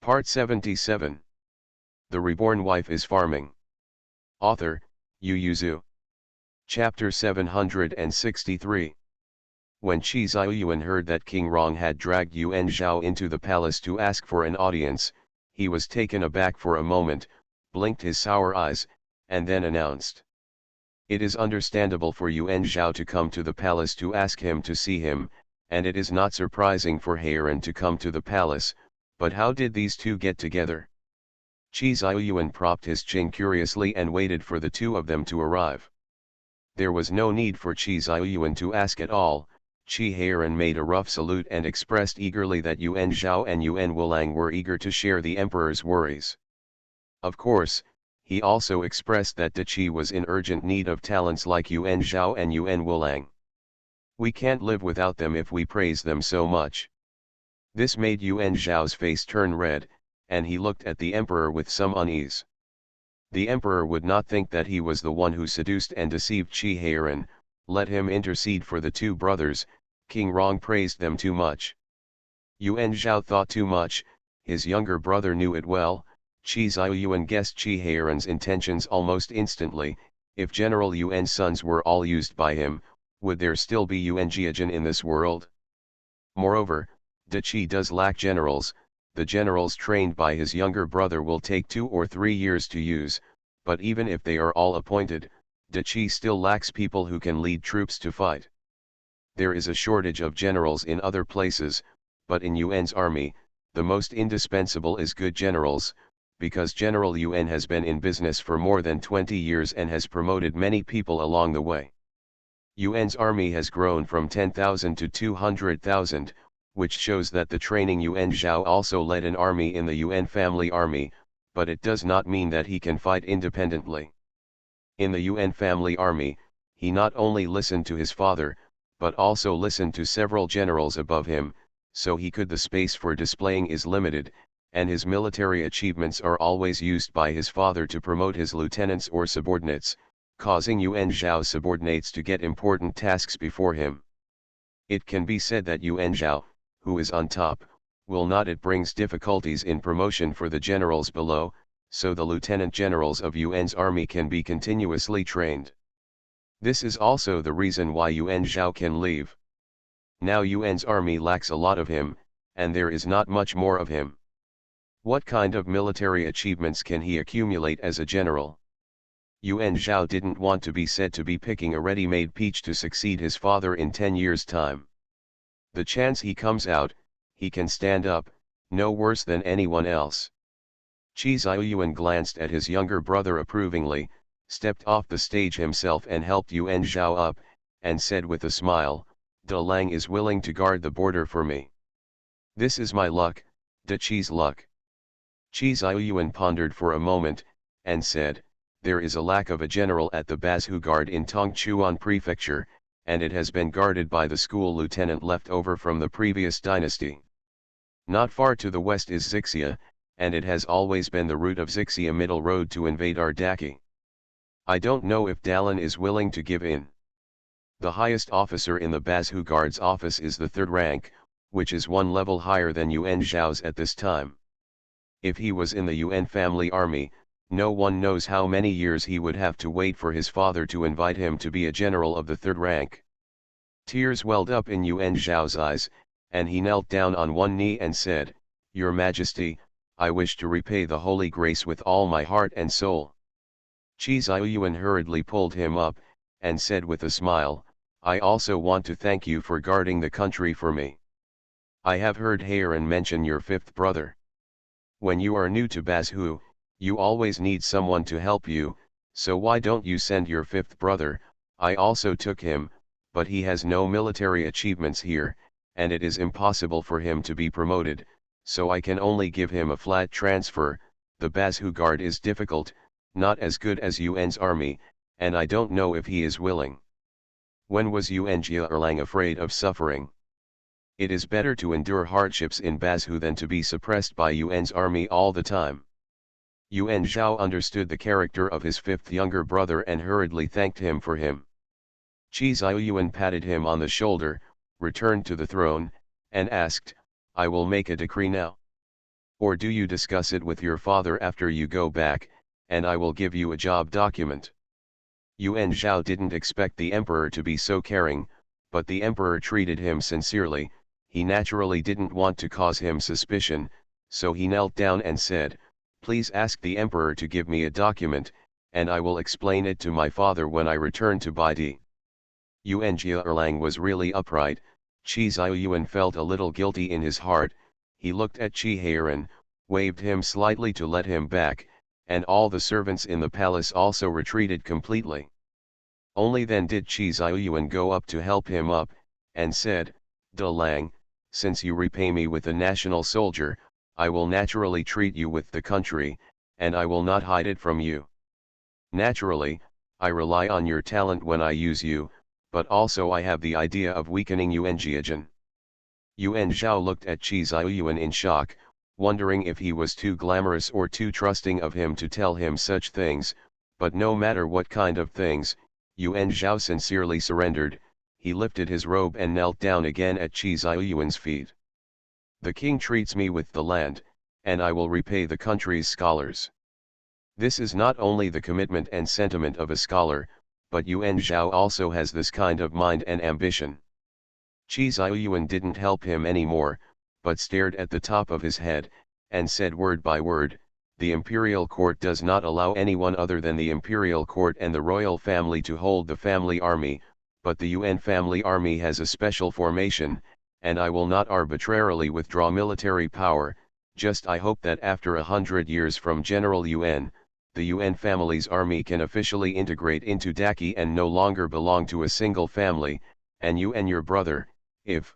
Part 77. The Reborn Wife is Farming. Author, Yu Yuzu. Chapter 763. When Qi Ziyuan heard that King Rong had dragged Yuan Zhao into the palace to ask for an audience, he was taken aback for a moment, blinked his sour eyes, and then announced. It is understandable for Yuan Zhao to come to the palace to ask him to see him, and it is not surprising for Heiran to come to the palace, but how did these two get together? Qi Ziyuan propped his chin curiously and waited for the two of them to arrive. There was no need for Qi Ziyuan to ask at all. Qi Heiran made a rough salute and expressed eagerly that Yuan Zhao and Yuan Wulang were eager to share the emperor's worries. Of course, he also expressed that De Qi was in urgent need of talents like Yuan Zhao and Yuan Wulang. We can't live without them if we praise them so much. This made Yuan Zhao's face turn red, and he looked at the emperor with some unease. The emperor would not think that he was the one who seduced and deceived Qi Heiran. Let him intercede for the two brothers. King Rong praised them too much. Yuan Zhao thought too much, his younger brother knew it well. Qi Ziyuan guessed Qi Heiran's intentions almost instantly. If General Yuan's sons were all used by him, would there still be Yuan Jiajin in this world? Moreover, De Qi does lack generals. The generals trained by his younger brother will take 2 or 3 years to use, but even if they are all appointed, De Qi still lacks people who can lead troops to fight. There is a shortage of generals in other places, but in Yuan's army, the most indispensable is good generals, because General Yuan has been in business for more than 20 years and has promoted many people along the way. Yuan's army has grown from 10,000 to 200,000, which shows that the training Yuan Zhao also led an army in the Yuan family army, but it does not mean that he can fight independently. In the Yuan family army, he not only listened to his father, but also listened to several generals above him, so he could the space for displaying is limited, and his military achievements are always used by his father to promote his lieutenants or subordinates, causing Yuan Zhao's subordinates to get important tasks before him. It can be said that Yuan Zhao, who is on top, will not. It brings difficulties in promotion for the generals below, so the lieutenant generals of Yuan's army can be continuously trained. This is also the reason why Yuan Zhao can leave. Now Yuan's army lacks a lot of him, and there is not much more of him. What kind of military achievements can he accumulate as a general? Yuan Zhao didn't want to be said to be picking a ready-made peach to succeed his father in 10 years' time. The chance he comes out, he can stand up, no worse than anyone else. Qi Ziyuan glanced at his younger brother approvingly, stepped off the stage himself and helped Yuan Zhao up, and said with a smile, De Lang is willing to guard the border for me. This is my luck, De Qi's luck. Qi Ziyuan pondered for a moment, and said, there is a lack of a general at the Bazhu Guard in Tongchuan Prefecture, and it has been guarded by the school lieutenant left over from the previous dynasty. Not far to the west is Xixia, and it has always been the route of Xixia Middle Road to invade Ardaki. I don't know if Dalan is willing to give in. The highest officer in the Bazhu Guard's office is the 3rd rank, which is 1 level higher than Yuan Zhao's at this time. If he was in the Yuan family army, no one knows how many years he would have to wait for his father to invite him to be a general of the 3rd rank. Tears welled up in Yuan Zhao's eyes, and he knelt down on one knee and said, Your Majesty, I wish to repay the holy grace with all my heart and soul. Qi Ziyuan hurriedly pulled him up, and said with a smile, I also want to thank you for guarding the country for me. I have heard Heiran mention your 5th brother. When you are new to Bazhu, you always need someone to help you, so why don't you send your 5th brother? I also took him, but he has no military achievements here, and it is impossible for him to be promoted, so I can only give him a flat transfer. The Bazhu Guard is difficult, not as good as Yuan's army, and I don't know if he is willing. When was Yuan Jiaerlang afraid of suffering? It is better to endure hardships in Bazhu than to be suppressed by Yuan's army all the time. Yuan Zhao understood the character of his 5th younger brother and hurriedly thanked him for him. Qi Ziyuan patted him on the shoulder, returned to the throne, and asked, I will make a decree now. Or do you discuss it with your father after you go back, and I will give you a job document. Yuan Zhao didn't expect the emperor to be so caring, but the emperor treated him sincerely. He naturally didn't want to cause him suspicion, so he knelt down and said, "Please ask the emperor to give me a document, and I will explain it to my father when I return to Baidi." Yuan Jieerlang was really upright. Qi Ziyuan felt a little guilty in his heart. He looked at Qi Heiran, waved him slightly to let him back, and all the servants in the palace also retreated completely. Only then did Qi Ziyuan go up to help him up, and said, "De Lang, since you repay me with a national soldier, I will naturally treat you with the country, and I will not hide it from you. Naturally, I rely on your talent when I use you, but also I have the idea of weakening Yuan Jiajin." Yuan Zhao looked at Qi Ziyuan in shock, wondering if he was too glamorous or too trusting of him to tell him such things, but no matter what kind of things, Yuan Zhao sincerely surrendered. He lifted his robe and knelt down again at Qi Ziyuan's feet. "The king treats me with the land, and I will repay the country's scholars." This is not only the commitment and sentiment of a scholar, but Yuan Zhao also has this kind of mind and ambition. Qi Ziyuan didn't help him anymore, but stared at the top of his head, and said word by word, "The imperial court does not allow anyone other than the imperial court and the royal family to hold the family army, but the Yuan family army has a special formation, and I will not arbitrarily withdraw military power. Just I hope that after 100 years from General Yuan, the Yuan family's army can officially integrate into Daqi and no longer belong to a single family, and you and your brother, if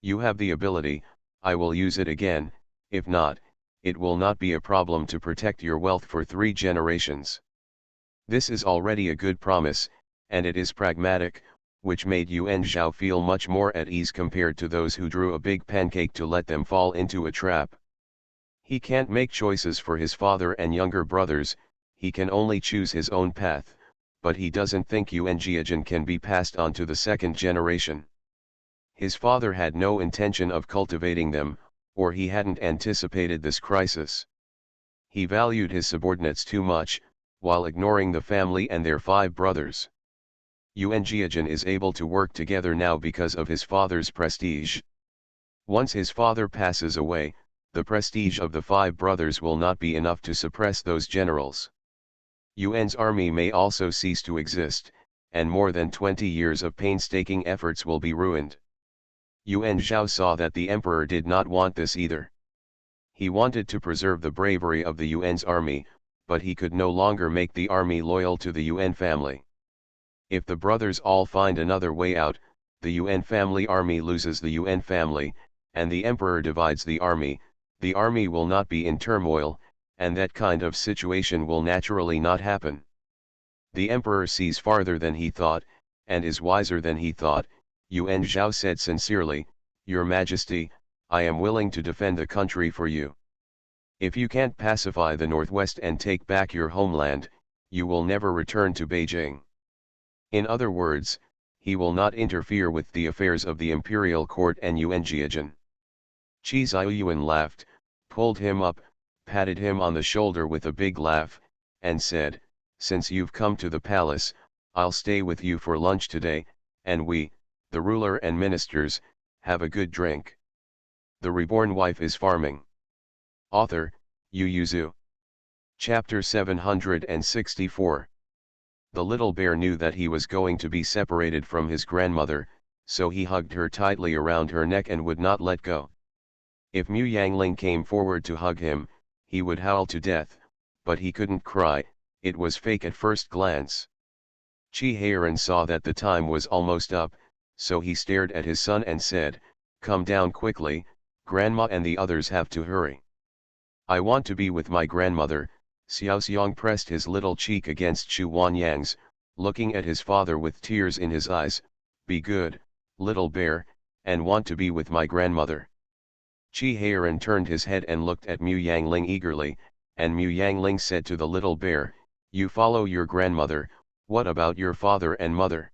you have the ability, I will use it again, if not, it will not be a problem to protect your wealth for 3 generations." This is already a good promise, and it is pragmatic, which made Yuan Zhao feel much more at ease compared to those who drew a big pancake to let them fall into a trap. He can't make choices for his father and younger brothers, he can only choose his own path, but he doesn't think Yuan Jiajin can be passed on to the 2nd generation. His father had no intention of cultivating them, or he hadn't anticipated this crisis. He valued his subordinates too much, while ignoring the family and their 5 brothers. Yuan Jiajin is able to work together now because of his father's prestige. Once his father passes away, the prestige of the 5 brothers will not be enough to suppress those generals. Yuan's army may also cease to exist, and more than 20 years of painstaking efforts will be ruined. Yuan Zhao saw that the emperor did not want this either. He wanted to preserve the bravery of the Yuan's army, but he could no longer make the army loyal to the Yuan family. If the brothers all find another way out, the Yuan family army loses the Yuan family, and the emperor divides the army will not be in turmoil, and that kind of situation will naturally not happen. The emperor sees farther than he thought, and is wiser than he thought. Yuan Zhao said sincerely, "Your Majesty, I am willing to defend the country for you. If you can't pacify the Northwest and take back your homeland, you will never return to Beijing." In other words, he will not interfere with the affairs of the imperial court and Yuan Jiajin. Qi Ziyuan laughed, pulled him up, patted him on the shoulder with a big laugh, and said, "Since you've come to the palace, I'll stay with you for lunch today, and we, the ruler and ministers, have a good drink." The Reborn Wife is Farming. Author, Yu Yuzu. Chapter 764. The little bear knew that he was going to be separated from his grandmother, so he hugged her tightly around her neck and would not let go. If Mu Yangling came forward to hug him, he would howl to death, but he couldn't cry, it was fake at first glance. Qi Heiran saw that the time was almost up, so he stared at his son and said, "Come down quickly, Grandma and the others have to hurry." "I want to be with my grandmother." Xiao Xiang pressed his little cheek against Xu Wanyang's, looking at his father with tears in his eyes. "Be good, little bear, and want to be with my grandmother." Qi Heiran turned his head and looked at Mu Yangling eagerly, and Mu Yangling said to the little bear, "You follow your grandmother, what about your father and mother?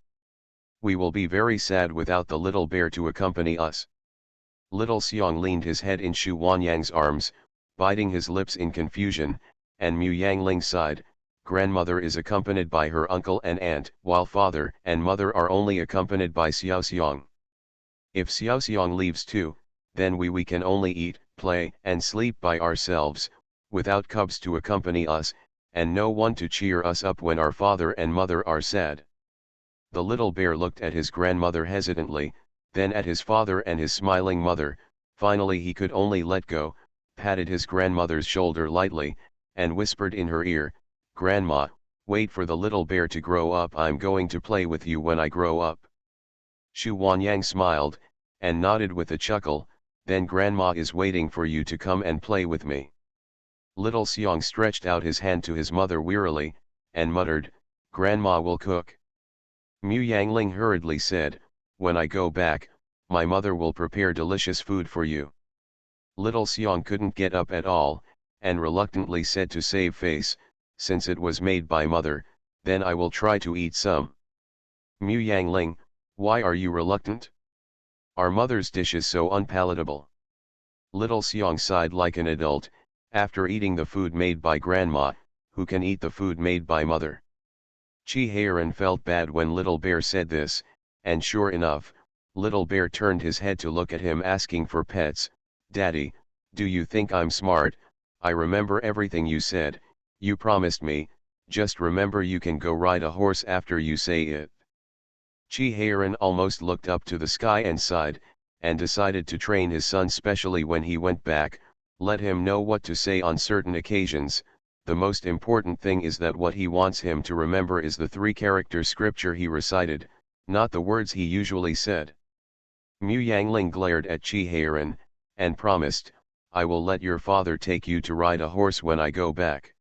We will be very sad without the little bear to accompany us." Little Xiang leaned his head in Xu Wanyang's arms, biting his lips in confusion, and Mu Yangling sighed. Grandmother is accompanied by her uncle and aunt, while father and mother are only accompanied by Xiaoxiang. If Xiaoxiang leaves too, then we can only eat, play, and sleep by ourselves, without cubs to accompany us, and no one to cheer us up when our father and mother are sad. The little bear looked at his grandmother hesitantly, then at his father and his smiling mother. Finally he could only let go, patted his grandmother's shoulder lightly, and whispered in her ear, "Grandma, wait for the little bear to grow up. I'm going to play with you when I grow up." Xu Huanyang smiled, and nodded with a chuckle, "Then Grandma is waiting for you to come and play with me." Little Xiang stretched out his hand to his mother wearily, and muttered, "Grandma will cook." Mu Yangling hurriedly said, "When I go back, my mother will prepare delicious food for you." Little Xiang couldn't get up at all, and reluctantly said to save face, "Since it was made by mother, then I will try to eat some." Mu Yangling, why are you reluctant? Our mother's dish is so unpalatable. Little Xiang sighed like an adult, after eating the food made by grandma, who can eat the food made by mother? Chi Heiran felt bad when Little Bear said this, and sure enough, Little Bear turned his head to look at him asking for pets. "Daddy, do you think I'm smart? I remember everything you said, you promised me, just remember you can go ride a horse after you say it." Chi Heiran almost looked up to the sky and sighed, and decided to train his son specially when he went back, let him know what to say on certain occasions. The most important thing is that what he wants him to remember is the 3-character scripture he recited, not the words he usually said. Mu Yangling glared at Chi Heiran, and promised, "I will let your father take you to ride a horse when I go back."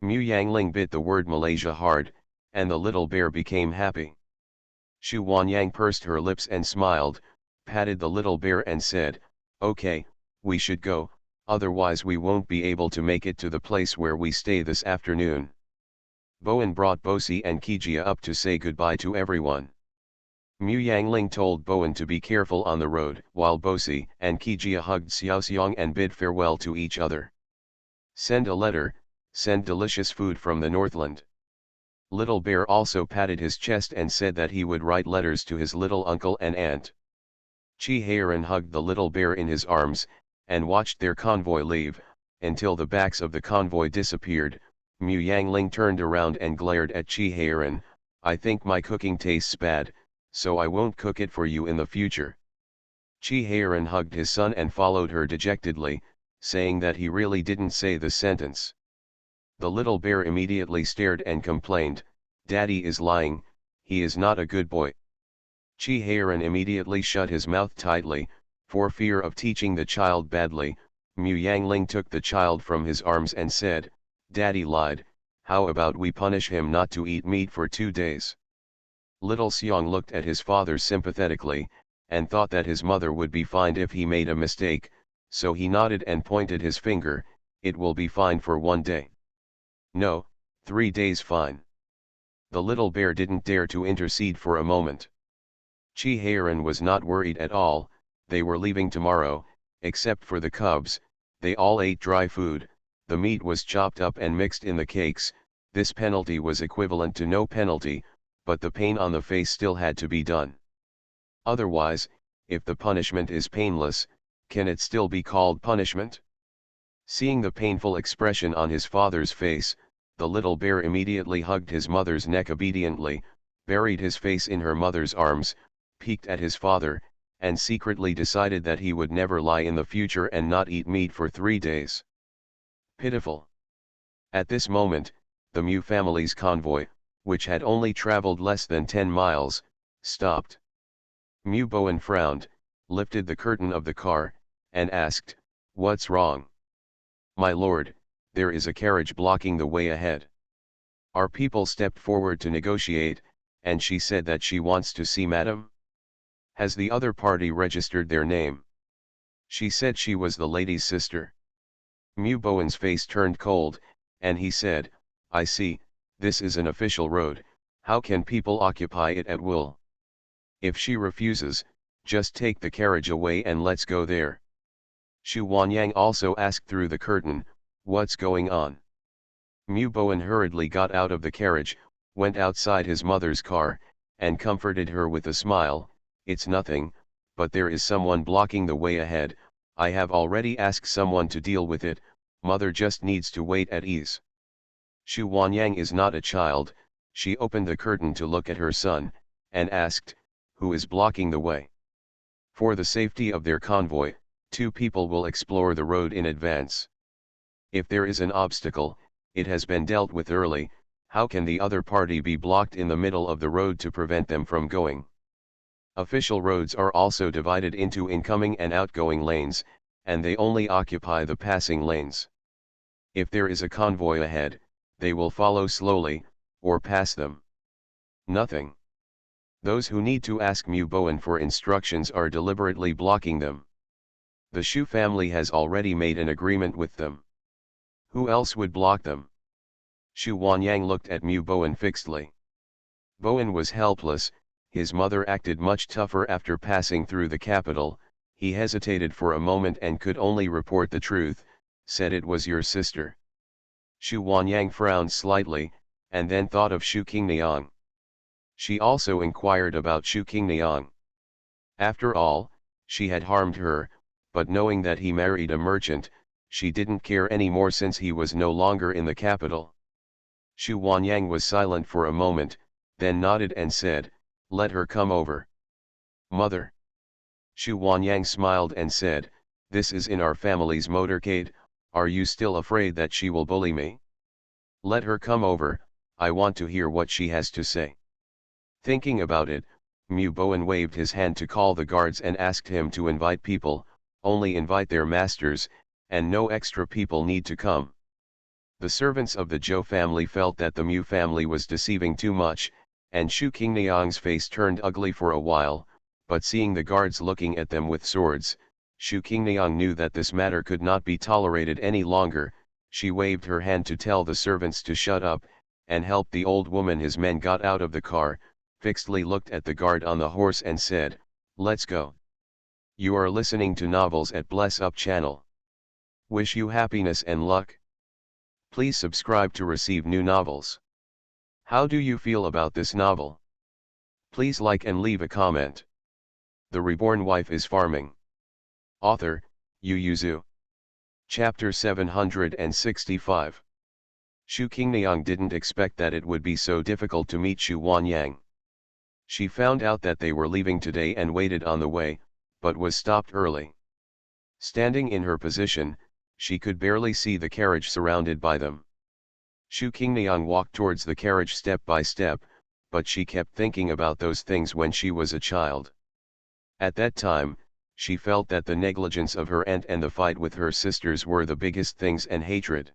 Mu Yangling bit the word Malaysia hard, and the little bear became happy. Xu Huanyang pursed her lips and smiled, patted the little bear and said, "Okay, we should go, otherwise we won't be able to make it to the place where we stay this afternoon." Bowen brought Bosi and Kijia up to say goodbye to everyone. Mu Yangling told Bowen to be careful on the road, while Bosi and Kijia hugged Xiaoxiang and bid farewell to each other. "Send a letter, send delicious food from the Northland." Little Bear also patted his chest and said that he would write letters to his little uncle and aunt. Chi Heiran hugged the little bear in his arms, and watched their convoy leave, until the backs of the convoy disappeared. Mu Yangling turned around and glared at Chi Heiran, "I think my cooking tastes bad, so I won't cook it for you in the future." Chi Heiran hugged his son and followed her dejectedly, saying that he really didn't say the sentence. The little bear immediately stared and complained, "Daddy is lying, he is not a good boy." Chi Heiran immediately shut his mouth tightly, for fear of teaching the child badly. Mu Yangling took the child from his arms and said, "Daddy lied, how about we punish him not to eat meat for 2 days?" Little Xiang looked at his father sympathetically, and thought that his mother would be fined if he made a mistake, so he nodded and pointed his finger, "It will be fine for 1 day. No, 3 days fine." The little bear didn't dare to intercede for a moment. Chi Heiran was not worried at all. They were leaving tomorrow, except for the cubs. They all ate dry food, the meat was chopped up and mixed in the cakes. This penalty was equivalent to no penalty, but the pain on the face still had to be done. Otherwise, if the punishment is painless, can it still be called punishment? Seeing the painful expression on his father's face, the little bear immediately hugged his mother's neck obediently, buried his face in her mother's arms, peeked at his father, and secretly decided that he would never lie in the future and not eat meat for 3 days. Pitiful. At this moment, the Mu family's convoy, which had only traveled less than 10 miles, stopped. Mu Bowen frowned, lifted the curtain of the car, and asked, "What's wrong?" "My lord, there is a carriage blocking the way ahead." Our people stepped forward to negotiate, and she said that she wants to see Madam. "Has the other party registered their name?" She said she was the lady's sister. Mu Bowen's face turned cold, and he said, "I see, this is an official road, how can people occupy it at will? If she refuses, just take the carriage away and let's go there." Xu Huanyang also asked through the curtain, "What's going on?" Mu Bowen hurriedly got out of the carriage, went outside his mother's car, and comforted her with a smile. "It's nothing, but there is someone blocking the way ahead. I have already asked someone to deal with it, mother just needs to wait at ease." Xu Huanyang is not a child. She opened the curtain to look at her son, and asked, "Who is blocking the way?" For the safety of their convoy, 2 people will explore the road in advance. If there is an obstacle, it has been dealt with early. How can the other party be blocked in the middle of the road to prevent them from going? Official roads are also divided into incoming and outgoing lanes, and they only occupy the passing lanes. If there is a convoy ahead, they will follow slowly, or pass them. Nothing. Those who need to ask Mu Bowen for instructions are deliberately blocking them. The Shu family has already made an agreement with them. Who else would block them? Xu Huanyang looked at Mu Bowen fixedly. Bowen was helpless. His mother acted much tougher after passing through the capital. He hesitated for a moment and could only report the truth, said, "It was your sister." Xu Huanyang frowned slightly, and then thought of Xu Qingniang. She also inquired about Xu Qingniang. After all, she had harmed her, but knowing that he married a merchant, she didn't care anymore since he was no longer in the capital. Xu Huanyang was silent for a moment, then nodded and said, "Let her come over." "Mother." Xu Huanyang smiled and said, "This is in our family's motorcade. Are you still afraid that she will bully me? Let her come over, I want to hear what she has to say." Thinking about it, Mu Bowen waved his hand to call the guards and asked him to invite people, only invite their masters, and no extra people need to come. The servants of the Zhou family felt that the Mu family was deceiving too much, and Xu Qingniang's face turned ugly for a while, but seeing the guards looking at them with swords, Xu Qingniang knew that this matter could not be tolerated any longer. She waved her hand to tell the servants to shut up, and helped the old woman. His men got out of the car, fixedly looked at the guard on the horse and said, "Let's go." You are listening to novels at Bless Up channel. Wish you happiness and luck. Please subscribe to receive new novels. How do you feel about this novel? Please like and leave a comment. The Reborn Wife is Farming. Author, Yu Yuzu. Chapter 765. Xu Qingniang didn't expect that it would be so difficult to meet Xu Huanyang. She found out that they were leaving today and waited on the way, but was stopped early. Standing in her position, she could barely see the carriage surrounded by them. Xu Qingniang walked towards the carriage step by step, but she kept thinking about those things when she was a child. At that time, she felt that the negligence of her aunt and the fight with her sisters were the biggest things, and hatred.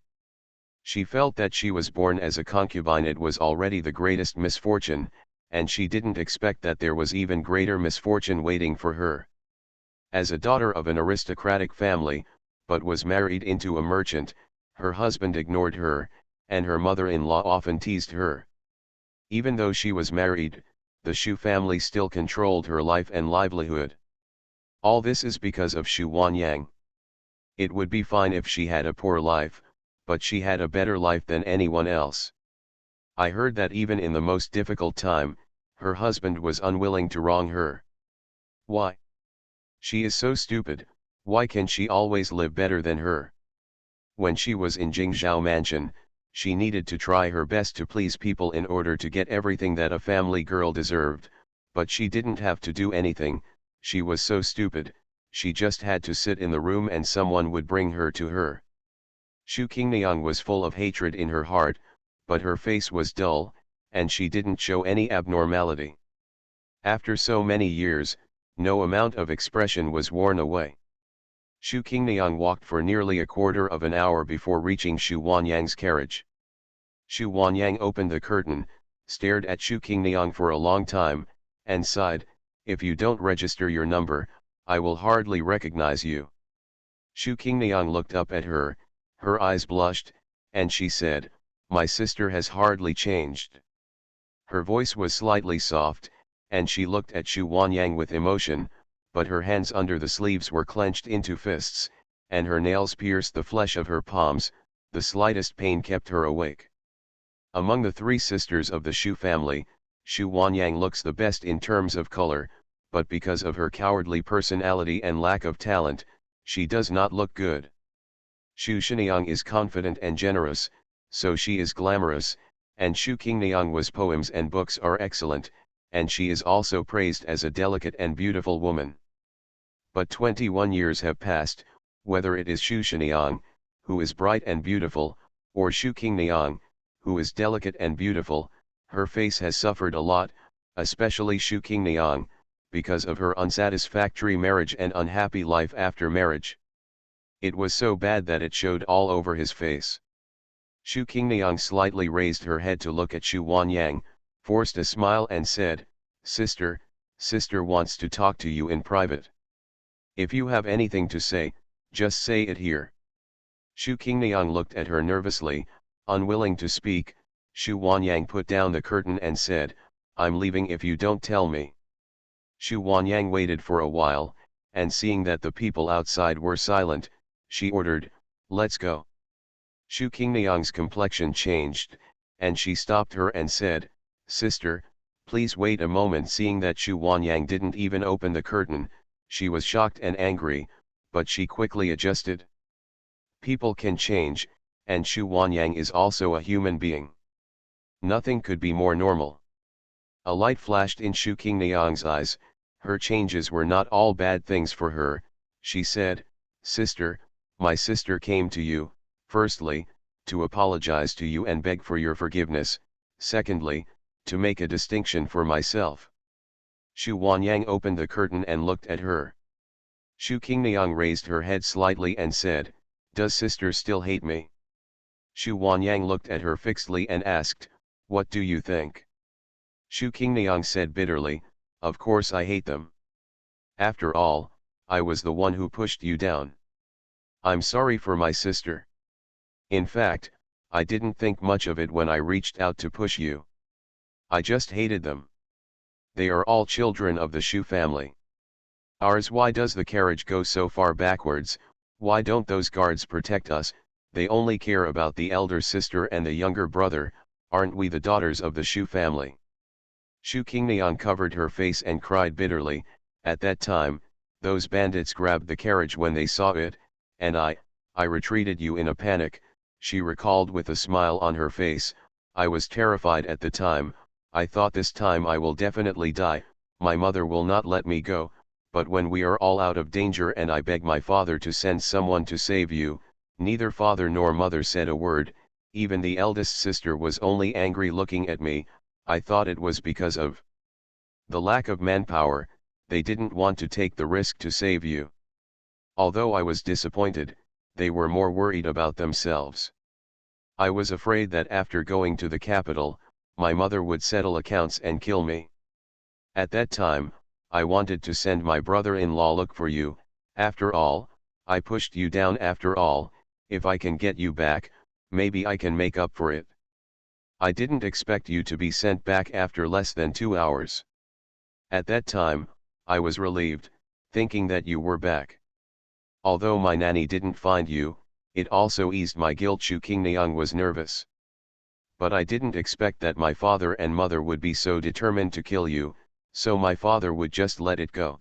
She felt that she was born as a concubine. It was already the greatest misfortune, and she didn't expect that there was even greater misfortune waiting for her. As a daughter of an aristocratic family, but was married into a merchant, her husband ignored her, and her mother-in-law often teased her. Even though she was married, the Xu family still controlled her life and livelihood. All this is because of Xu Huanyang. It would be fine if she had a poor life, but she had a better life than anyone else. I heard that even in the most difficult time, her husband was unwilling to wrong her. Why? She is so stupid. Why can she always live better than her? When she was in Jingzhou Mansion, she needed to try her best to please people in order to get everything that a family girl deserved, but she didn't have to do anything. She was so stupid, she just had to sit in the room and someone would bring her to her. Xu Qingniang was full of hatred in her heart, but her face was dull, and she didn't show any abnormality. After so many years, no amount of expression was worn away. Xu Qingniang walked for nearly a quarter of an hour before reaching Xu Huanyang's carriage. Xu Huanyang opened the curtain, stared at Xu Qingniang for a long time, and sighed, "If you don't register your number, I will hardly recognize you." Xu Qingniang looked up at her, her eyes blushed, and she said, "My sister has hardly changed." Her voice was slightly soft, and she looked at Xu Huanyang with emotion, but her hands under the sleeves were clenched into fists, and her nails pierced the flesh of her palms. The slightest pain kept her awake. Among the three sisters of the Shu family, Shu Wanyang looks the best in terms of color, but because of her cowardly personality and lack of talent, she does not look good. Shu Xinyang is confident and generous, so she is glamorous, and Shu Qingniang's poems and books are excellent, and she is also praised as a delicate and beautiful woman. But 21 years have passed, whether it is Shu Xinyang, who is bright and beautiful, or Shu Qingniang, who is delicate and beautiful, her face has suffered a lot, especially Shu Qingniang, because of her unsatisfactory marriage and unhappy life after marriage. It was so bad that it showed all over his face. Shu Qingniang slightly raised her head to look at Shu Wanyang, forced a smile and said, "Sister, sister wants to talk to you in private. If you have anything to say, just say it here." Shu Qingniang looked at her nervously, unwilling to speak. Shu Wanyang put down the curtain and said, "I'm leaving if you don't tell me." Shu Wanyang waited for a while, and seeing that the people outside were silent, she ordered, "Let's go." Shu Qingniang's complexion changed, and she stopped her and said, "Sister, please wait a moment." Seeing that Shu Wanyang didn't even open the curtain, she was shocked and angry, but she quickly adjusted. People can change, and Shu Wanyang is also a human being. Nothing could be more normal. A light flashed in Shu Qingniang's eyes. Her changes were not all bad things for her. She said, "Sister, my sister came to you, firstly, to apologize to you and beg for your forgiveness, secondly, to make a distinction for myself." Shu Wanyang opened the curtain and looked at her. Shu Qingniang raised her head slightly and said, "Does sister still hate me?" Shu Wanyang looked at her fixedly and asked, "What do you think?" Shu Qingniang said bitterly, "Of course I hate them. After all, I was the one who pushed you down. I'm sorry for my sister. In fact, I didn't think much of it when I reached out to push you. I just hated them. They are all children of the Shu family. Ours. Why does the carriage go so far backwards? Why don't those guards protect us? They only care about the elder sister and the younger brother. Aren't we the daughters of the Shu family?" Shu Qingniang covered her face and cried bitterly. "At that time, those bandits grabbed the carriage when they saw it, and I retreated you in a panic." She recalled with a smile on her face, "I was terrified at the time. I thought this time I will definitely die, my mother will not let me go, but when we are all out of danger and I beg my father to send someone to save you, neither father nor mother said a word, even the eldest sister was only angry looking at me. I thought it was because of the lack of manpower, they didn't want to take the risk to save you. Although I was disappointed, they were more worried about themselves. I was afraid that after going to the capital, my mother would settle accounts and kill me. At that time, I wanted to send my brother-in-law look for you. After all, I pushed you down. After all, if I can get you back, maybe I can make up for it. I didn't expect you to be sent back after less than 2 hours. At that time, I was relieved, thinking that you were back. Although my nanny didn't find you, it also eased my guilt." Shu Qingniang was nervous. "But I didn't expect that my father and mother would be so determined to kill you, so my father would just let it go.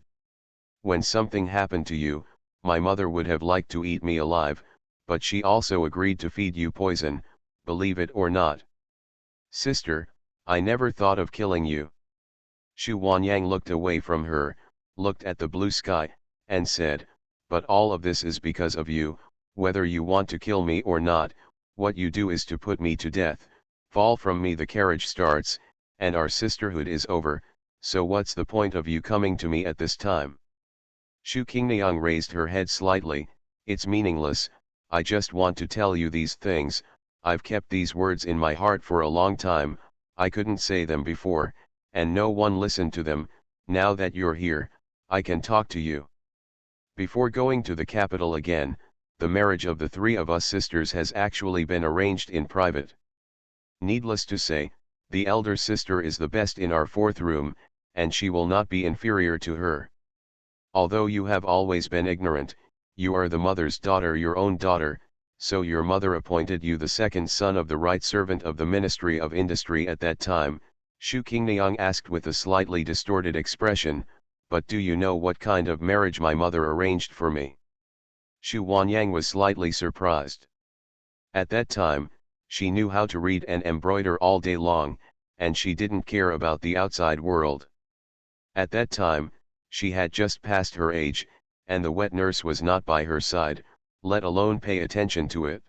When something happened to you, my mother would have liked to eat me alive, but she also agreed to feed you poison, believe it or not. Sister, I never thought of killing you." Shu Wanyang looked away from her, looked at the blue sky, and said, "But all of this is because of you. Whether you want to kill me or not, what you do is to put me to death. Fall from me, the carriage starts, and our sisterhood is over, so what's the point of you coming to me at this time?" Shu Qingniang raised her head slightly. "It's meaningless, I just want to tell you these things. I've kept these words in my heart for a long time, I couldn't say them before, and no one listened to them. Now that you're here, I can talk to you. Before going to the capital again, the marriage of the three of us sisters has actually been arranged in private. Needless to say, the elder sister is the best in our fourth room, and she will not be inferior to her. Although you have always been ignorant, you are the mother's daughter, your own daughter, so your mother appointed you the second son of the right servant of the Ministry of Industry at that time, Shu Qingniang asked with a slightly distorted expression, but do you know what kind of marriage my mother arranged for me? Shu Wanyang was slightly surprised. At that time, she knew how to read and embroider all day long, and she didn't care about the outside world. At that time, she had just passed her age, and the wet nurse was not by her side, let alone pay attention to it.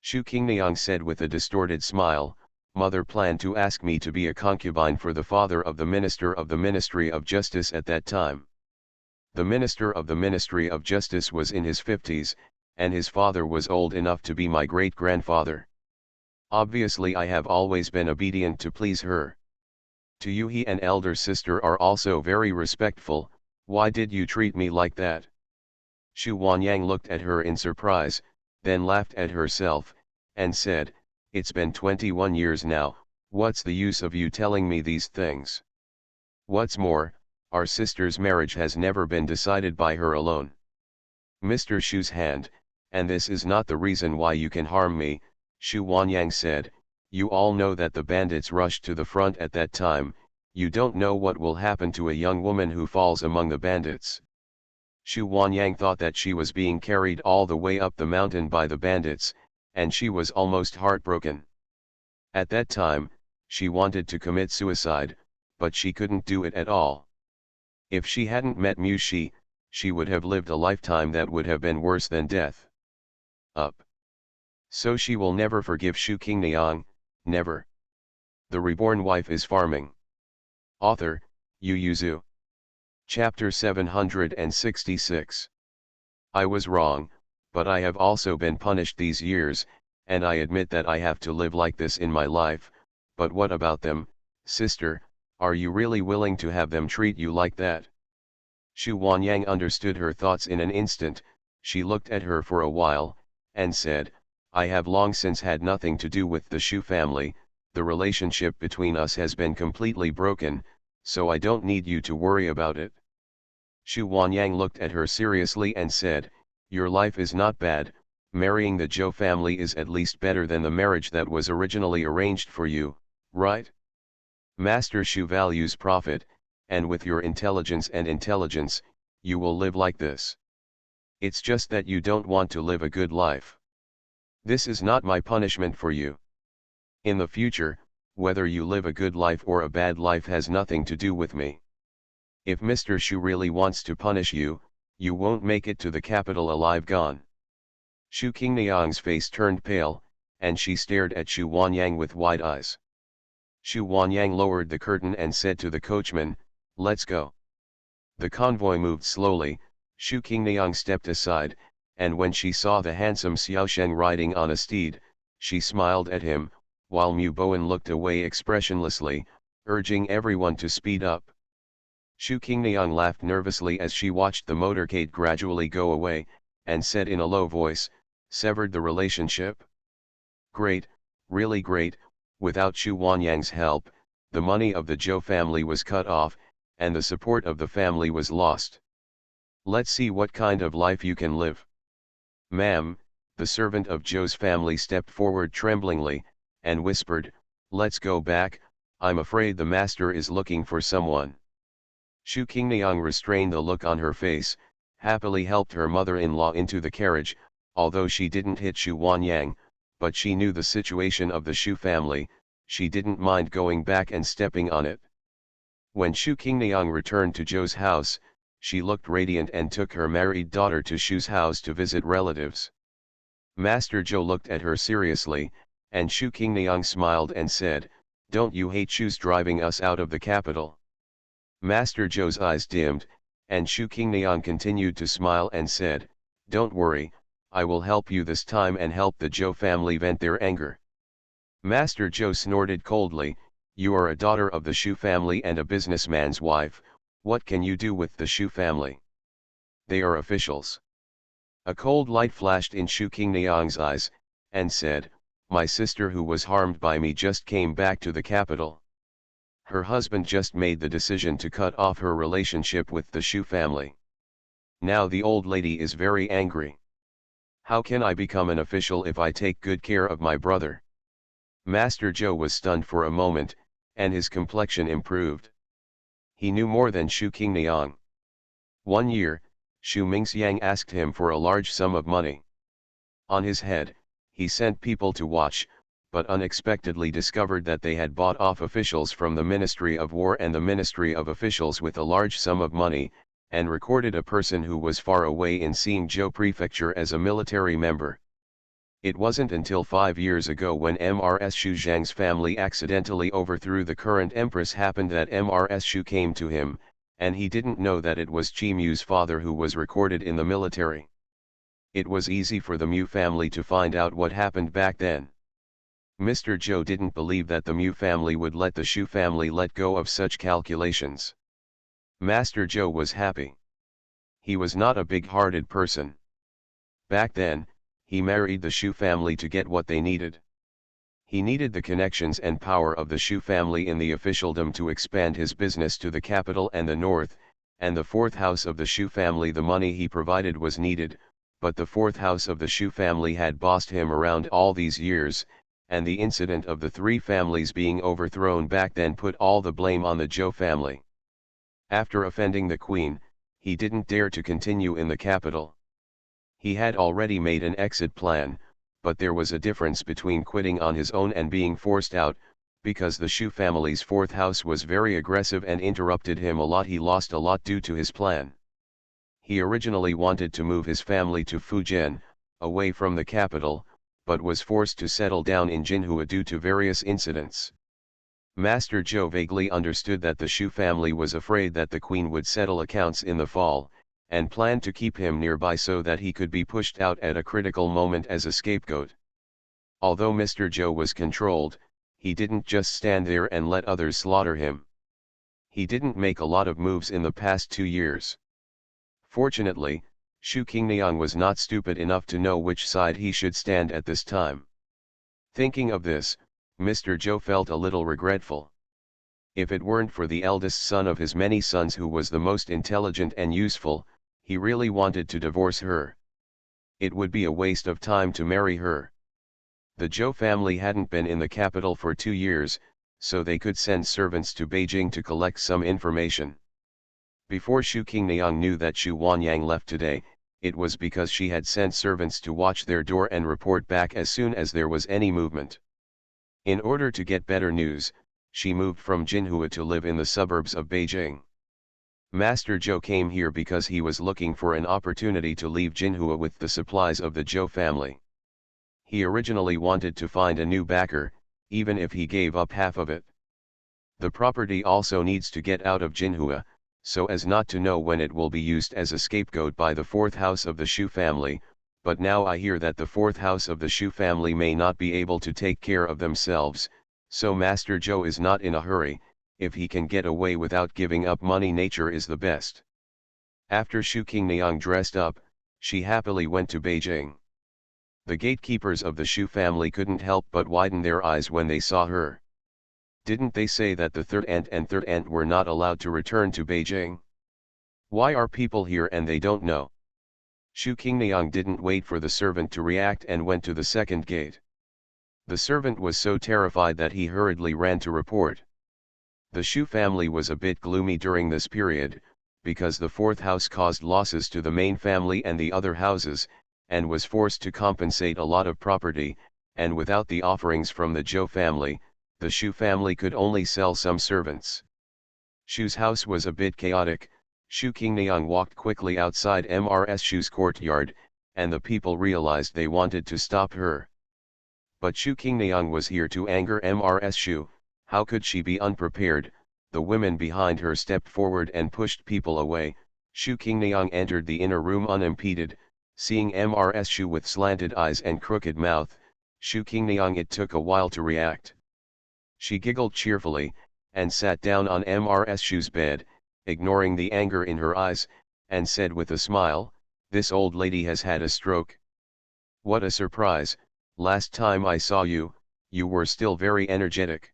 Shu Qingniang said with a distorted smile, mother planned to ask me to be a concubine for the father of the minister of the Ministry of Justice at that time. The minister of the Ministry of Justice was in his 50s, and his father was old enough to be my great-grandfather. Obviously I have always been obedient to please her. To you he and elder sister are also very respectful, why did you treat me like that? Shu Wanyang looked at her in surprise, then laughed at herself, and said, it's been 21 years now, what's the use of you telling me these things? What's more, our sister's marriage has never been decided by her alone. Mr. Shu's hand, and this is not the reason why you can harm me, Shu Wanyang said, you all know that the bandits rushed to the front at that time, you don't know what will happen to a young woman who falls among the bandits. Shu Wanyang thought that she was being carried all the way up the mountain by the bandits, and she was almost heartbroken. At that time, she wanted to commit suicide, but she couldn't do it at all. If she hadn't met Mu Shi, she would have lived a lifetime that would have been worse than death. Up. So she will never forgive Shu Qingniang, never. The Reborn Wife is Farming. Author, Yu Yuzu. Chapter 766. I was wrong, but I have also been punished these years, and I admit that I have to live like this in my life, but what about them, sister, are you really willing to have them treat you like that? Shu Wanyang understood her thoughts in an instant, she looked at her for a while, and said, I have long since had nothing to do with the Shu family, the relationship between us has been completely broken, so I don't need you to worry about it. Shu Wanyang looked at her seriously and said, your life is not bad, marrying the Zhou family is at least better than the marriage that was originally arranged for you, right? Master Shu values profit, and with your intelligence, you will live like this. It's just that you don't want to live a good life. This is not my punishment for you. In the future, whether you live a good life or a bad life has nothing to do with me. If Mr. Shu really wants to punish you, you won't make it to the capital alive gone. Shu Qingniang's face turned pale, and she stared at Shu Wanyang with wide eyes. Shu Wanyang lowered the curtain and said to the coachman, let's go. The convoy moved slowly, Shu Qingniang stepped aside, and when she saw the handsome Xiaosheng riding on a steed, she smiled at him, while Mu Bowen looked away expressionlessly, urging everyone to speed up. Shu Qingniang laughed nervously as she watched the motorcade gradually go away, and said in a low voice, severed the relationship? Great, really great, without Shu Wanyang's help, the money of the Zhou family was cut off, and the support of the family was lost. Let's see what kind of life you can live. Ma'am, the servant of Zhou's family stepped forward tremblingly, and whispered, let's go back, I'm afraid the master is looking for someone. Shu Qingniang restrained the look on her face, happily helped her mother-in-law into the carriage, although she didn't hit Shu Wanyang, but she knew the situation of the Shu family, she didn't mind going back and stepping on it. When Shu Qingniang returned to Zhou's house, she looked radiant and took her married daughter to Shu's house to visit relatives. Master Zhou looked at her seriously, and Shu Qingniang smiled and said, don't you hate Shu's driving us out of the capital? Master Zhou's eyes dimmed, and Shu Qingniang continued to smile and said, don't worry, I will help you this time and help the Zhou family vent their anger. Master Zhou snorted coldly, you are a daughter of the Shu family and a businessman's wife, what can you do with the Shu family? They are officials. A cold light flashed in Shu Qingniang's eyes, and said, my sister who was harmed by me just came back to the capital. Her husband just made the decision to cut off her relationship with the Shu family. Now the old lady is very angry. How can I become an official if I take good care of my brother? Master Zhou was stunned for a moment, and his complexion improved. He knew more than Shu Qingniang. One year, Shu Mingxiang asked him for a large sum of money. On his head, he sent people to watch, but unexpectedly discovered that they had bought off officials from the Ministry of War and the Ministry of Officials with a large sum of money, and recorded a person who was far away in Xingzhou Prefecture as a military member. It wasn't until 5 years ago when MRS Shu Zhang's family accidentally overthrew the current empress happened that MRS Shu came to him, and he didn't know that it was Qi Mu's father who was recorded in the military. It was easy for the Mu family to find out what happened back then. Mr. Zhou didn't believe that the Mu family would let the Shu family let go of such calculations. Master Zhou was happy. He was not a big-hearted person. Back then, he married the Shu family to get what they needed. He needed the connections and power of the Shu family in the officialdom to expand his business to the capital and the north, and the fourth house of the Shu family the money he provided was needed, but the fourth house of the Shu family had bossed him around all these years, and the incident of the three families being overthrown back then put all the blame on the Zhou family. After offending the queen, he didn't dare to continue in the capital. He had already made an exit plan, but there was a difference between quitting on his own and being forced out, because the Shu family's fourth house was very aggressive and interrupted him a lot. He lost a lot due to his plan. He originally wanted to move his family to Fujian, away from the capital, but was forced to settle down in Jinhua due to various incidents. Master Zhou vaguely understood that the Shu family was afraid that the queen would settle accounts in the fall, and planned to keep him nearby so that he could be pushed out at a critical moment as a scapegoat. Although Mr. Zhou was controlled, he didn't just stand there and let others slaughter him. He didn't make a lot of moves in the past 2 years. Fortunately, Shu Qingniang was not stupid enough to know which side he should stand at this time. Thinking of this, Mr. Zhou felt a little regretful. If it weren't for the eldest son of his many sons who was the most intelligent and useful, he really wanted to divorce her. It would be a waste of time to marry her. The Zhou family hadn't been in the capital for 2 years, so they could send servants to Beijing to collect some information. Before Shu Qingniang knew that Shu Wanyang left today, it was because she had sent servants to watch their door and report back as soon as there was any movement. In order to get better news, she moved from Jinhua to live in the suburbs of Beijing. Master Zhou came here because he was looking for an opportunity to leave Jinhua with the supplies of the Zhou family. He originally wanted to find a new backer, even if he gave up half of it. The property also needs to get out of Jinhua, so as not to know when it will be used as a scapegoat by the fourth house of the Shu family, but now I hear that the fourth house of the Shu family may not be able to take care of themselves, so Master Zhou is not in a hurry. If he can get away without giving up money, nature is the best. After Shu Qingniang dressed up, she happily went to Beijing. The gatekeepers of the Shu family couldn't help but widen their eyes when they saw her. Didn't they say that the third aunt and third aunt were not allowed to return to Beijing? Why are people here and they don't know? Shu Qingniang didn't wait for the servant to react and went to the second gate. The servant was so terrified that he hurriedly ran to report. The Shu family was a bit gloomy during this period, because the fourth house caused losses to the main family and the other houses, and was forced to compensate a lot of property, and without the offerings from the Zhou family, the Shu family could only sell some servants. Shu's house was a bit chaotic. Shu Qingniang walked quickly outside MRS Shu's courtyard, and the people realized they wanted to stop her. But Shu Qingniang was here to anger MRS Shu. How could she be unprepared? The women behind her stepped forward and pushed people away. Shu Qingniang entered the inner room unimpeded, seeing MRS Shu with slanted eyes and crooked mouth. Shu Qingniang it took a while to react. She giggled cheerfully, and sat down on MRS Shu's bed, ignoring the anger in her eyes, and said with a smile, "This old lady has had a stroke. What a surprise, last time I saw you, you were still very energetic."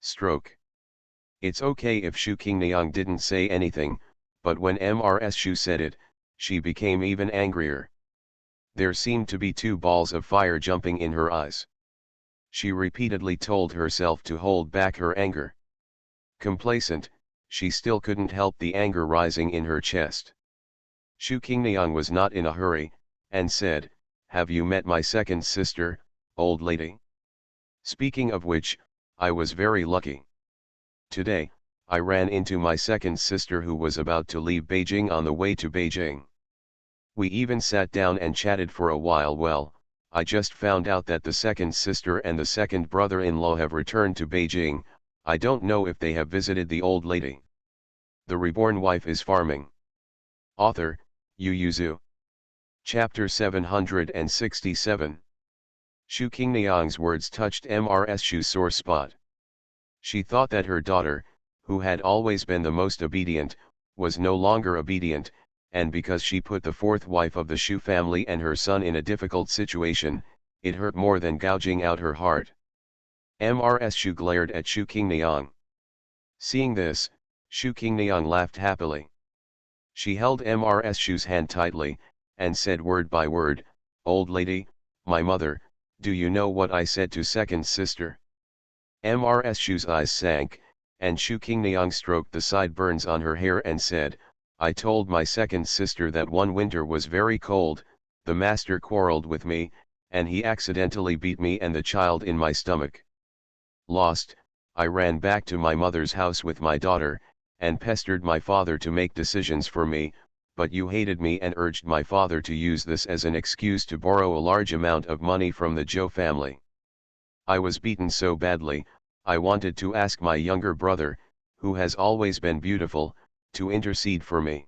Stroke. It's okay if Shu Qingniang didn't say anything, but when MRS Shu said it, She became even angrier. There seemed to be two balls of fire jumping in her eyes. She repeatedly told herself to hold back her anger. Complacent, she still couldn't help the anger rising in her chest. Shu Qingniang was not in a hurry, and said, "Have you met my second sister, old lady? Speaking of which, I was very lucky. Today, I ran into my second sister who was about to leave Beijing on the way to Beijing. We even sat down and chatted for a while. Well, I just found out that the second sister and the second brother-in-law have returned to Beijing. I don't know if they have visited the old lady. The reborn wife is farming." Author, Yu Yuzu. Chapter 767. Shu Qingniang's words touched Mrs. Shu's sore spot. She thought that her daughter, who had always been the most obedient, was no longer obedient, and because she put the fourth wife of the Shu family and her son in a difficult situation, it hurt more than gouging out her heart. Mrs. Shu glared at Shu Qingniang. Seeing this, Shu Qingniang laughed happily. She held Mrs. Shu's hand tightly, and said word by word, "Old lady, my mother, do you know what I said to second sister?" Mrs. Shu's eyes sank, and Shu Qingniang stroked the sideburns on her hair and said, "I told my second sister that one winter was very cold, the master quarreled with me, and he accidentally beat me and the child in my stomach. Lost, I ran back to my mother's house with my daughter, and pestered my father to make decisions for me, but you hated me and urged my father to use this as an excuse to borrow a large amount of money from the Zhou family. I was beaten so badly, I wanted to ask my younger brother, who has always been beautiful, to intercede for me."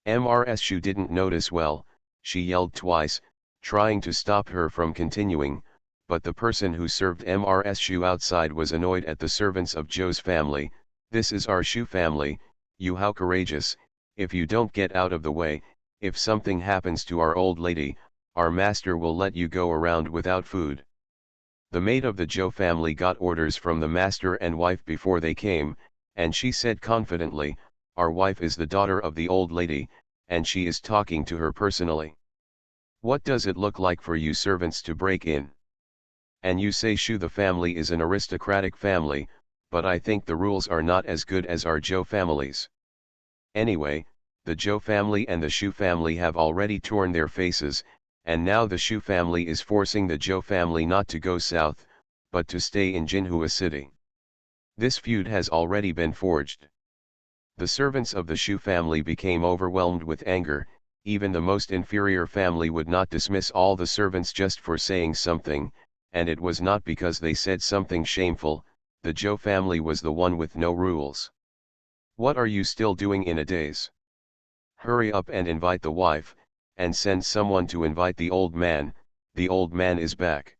Mrs. Shu didn't notice well, she yelled twice, trying to stop her from continuing, but the person who served Mrs. Shu outside was annoyed at the servants of Zhou's family. "This is our Shu family, you how courageous, if you don't get out of the way, if something happens to our old lady, our master will let you go around without food." The maid of the Zhou family got orders from the master and wife before they came, and she said confidently, "Our wife is the daughter of the old lady, and she is talking to her personally. What does it look like for you servants to break in? And you say Shu the family is an aristocratic family, but I think the rules are not as good as our Zhou families. Anyway, the Zhou family and the Shu family have already torn their faces, and now the Shu family is forcing the Zhou family not to go south, but to stay in Jinhua city. This feud has already been forged." The servants of the Shu family became overwhelmed with anger. Even the most inferior family would not dismiss all the servants just for saying something, and it was not because they said something shameful. The Zhou family was the one with no rules. "What are you still doing in a daze? Hurry up and invite the wife, and send someone to invite the old man is back."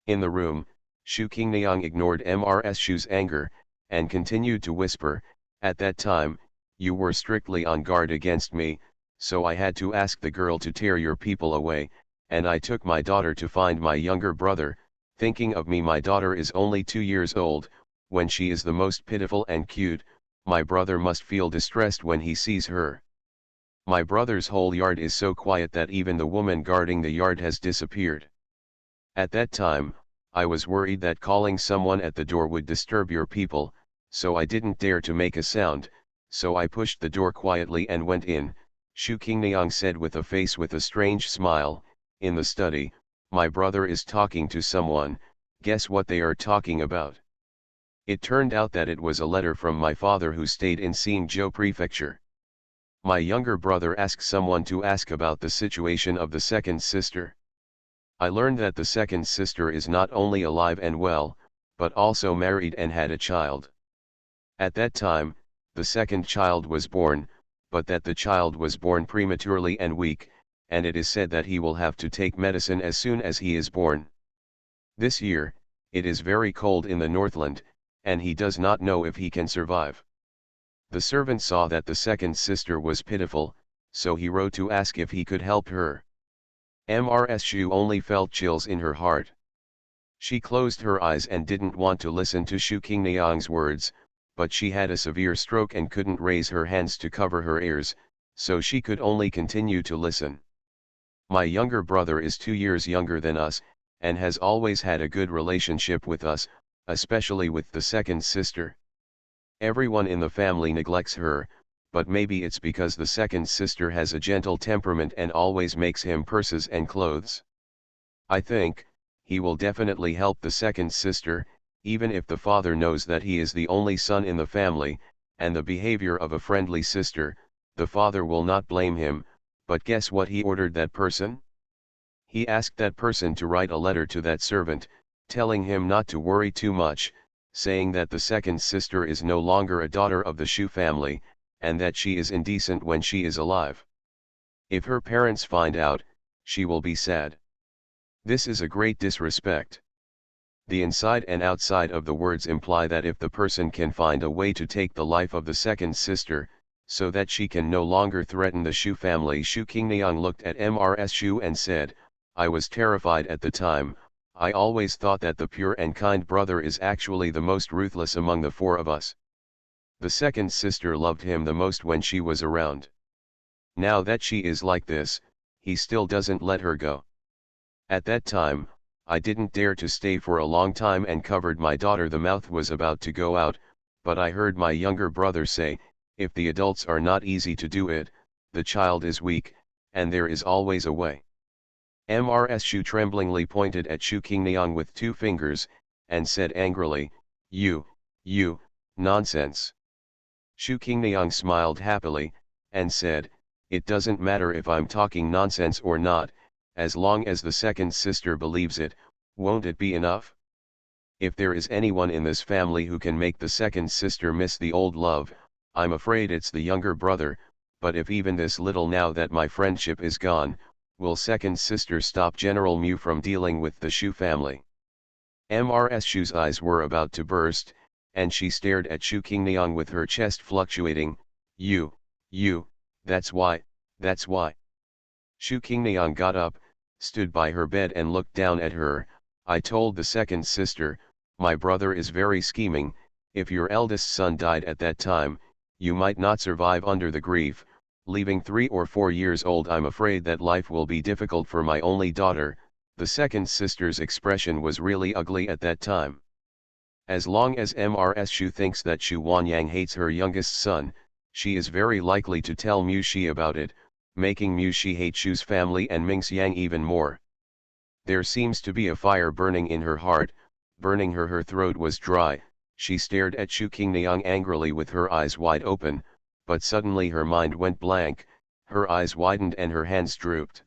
In the room, Shu Qingniang ignored Mrs. Shu's anger, and continued to whisper, "At that time, you were strictly on guard against me, so I had to ask the girl to tear your people away, and I took my daughter to find my younger brother, thinking of me. My daughter is only 2 years old, when she is the most pitiful and cute, my brother must feel distressed when he sees her. My brother's whole yard is so quiet that even the woman guarding the yard has disappeared. At that time, I was worried that calling someone at the door would disturb your people, so I didn't dare to make a sound, so I pushed the door quietly and went in." Shu Qingniang said with a face with a strange smile, "In the study, my brother is talking to someone. Guess what they are talking about? It turned out that it was a letter from my father who stayed in Xinzhou Prefecture. My younger brother asked someone to ask about the situation of the second sister. I learned that the second sister is not only alive and well, but also married and had a child. At that time, the second child was born, but that the child was born prematurely and weak, and it is said that he will have to take medicine as soon as he is born. This year, it is very cold in the Northland, and he does not know if he can survive." The servant saw that the second sister was pitiful, so he wrote to ask if he could help her. Mrs. Shu only felt chills in her heart. She closed her eyes and didn't want to listen to Shu Qingniang's words, but she had a severe stroke and couldn't raise her hands to cover her ears, so she could only continue to listen. My younger brother is 2 years younger than us, and has always had a good relationship with us, especially with the second sister. Everyone in the family neglects her, but maybe it's because the second sister has a gentle temperament and always makes him purses and clothes. I think he will definitely help the second sister, even if the father knows that he is the only son in the family, and the behavior of a friendly sister, the father will not blame him. But guess what he ordered that person? He asked that person to write a letter to that servant, telling him not to worry too much, saying that the second sister is no longer a daughter of the Shu family, and that she is indecent when she is alive. If her parents find out, she will be sad. This is a great disrespect. The inside and outside of the words imply that if the person can find a way to take the life of the second sister, so that she can no longer threaten the Shu family. Shu Qingniang looked at Mrs. Shu and said, I was terrified at the time. I always thought that the pure and kind brother is actually the most ruthless among the 4 of us. The second sister loved him the most when she was around. Now that she is like this, he still doesn't let her go. At that time, I didn't dare to stay for a long time and covered my daughter. The mouth was about to go out, but I heard my younger brother say, if the adults are not easy to do it, the child is weak, and there is always a way. Mrs. Shu tremblingly pointed at Shu Qingniang with 2 fingers, and said angrily, You, nonsense. Shu Qingniang smiled happily, and said, it doesn't matter if I'm talking nonsense or not, as long as the second sister believes it. Won't it be enough? If there is anyone in this family who can make the second sister miss the old love, I'm afraid it's the younger brother, but if even this little now that my friendship is gone, will second sister stop General Mu from dealing with the Shu family? Mrs. Shu's eyes were about to burst, and she stared at Shu Qingniang with her chest fluctuating. You, that's why. Shu Qingniang got up, stood by her bed and looked down at her. I told the second sister, my brother is very scheming. If your eldest son died at that time, you might not survive under the grief, leaving 3 or 4 years old. I'm afraid that life will be difficult for my only daughter. The second sister's expression was really ugly at that time. As long as Mrs. Shu thinks that Shu Wanyang hates her youngest son, she is very likely to tell Mu Shi about it, making Mu Shi hate Shu's family and Ming Xiang even more. There seems to be a fire burning in her heart, burning her. Her throat was dry. She stared at Shu Qingniang angrily with her eyes wide open, but suddenly her mind went blank, her eyes widened and her hands drooped.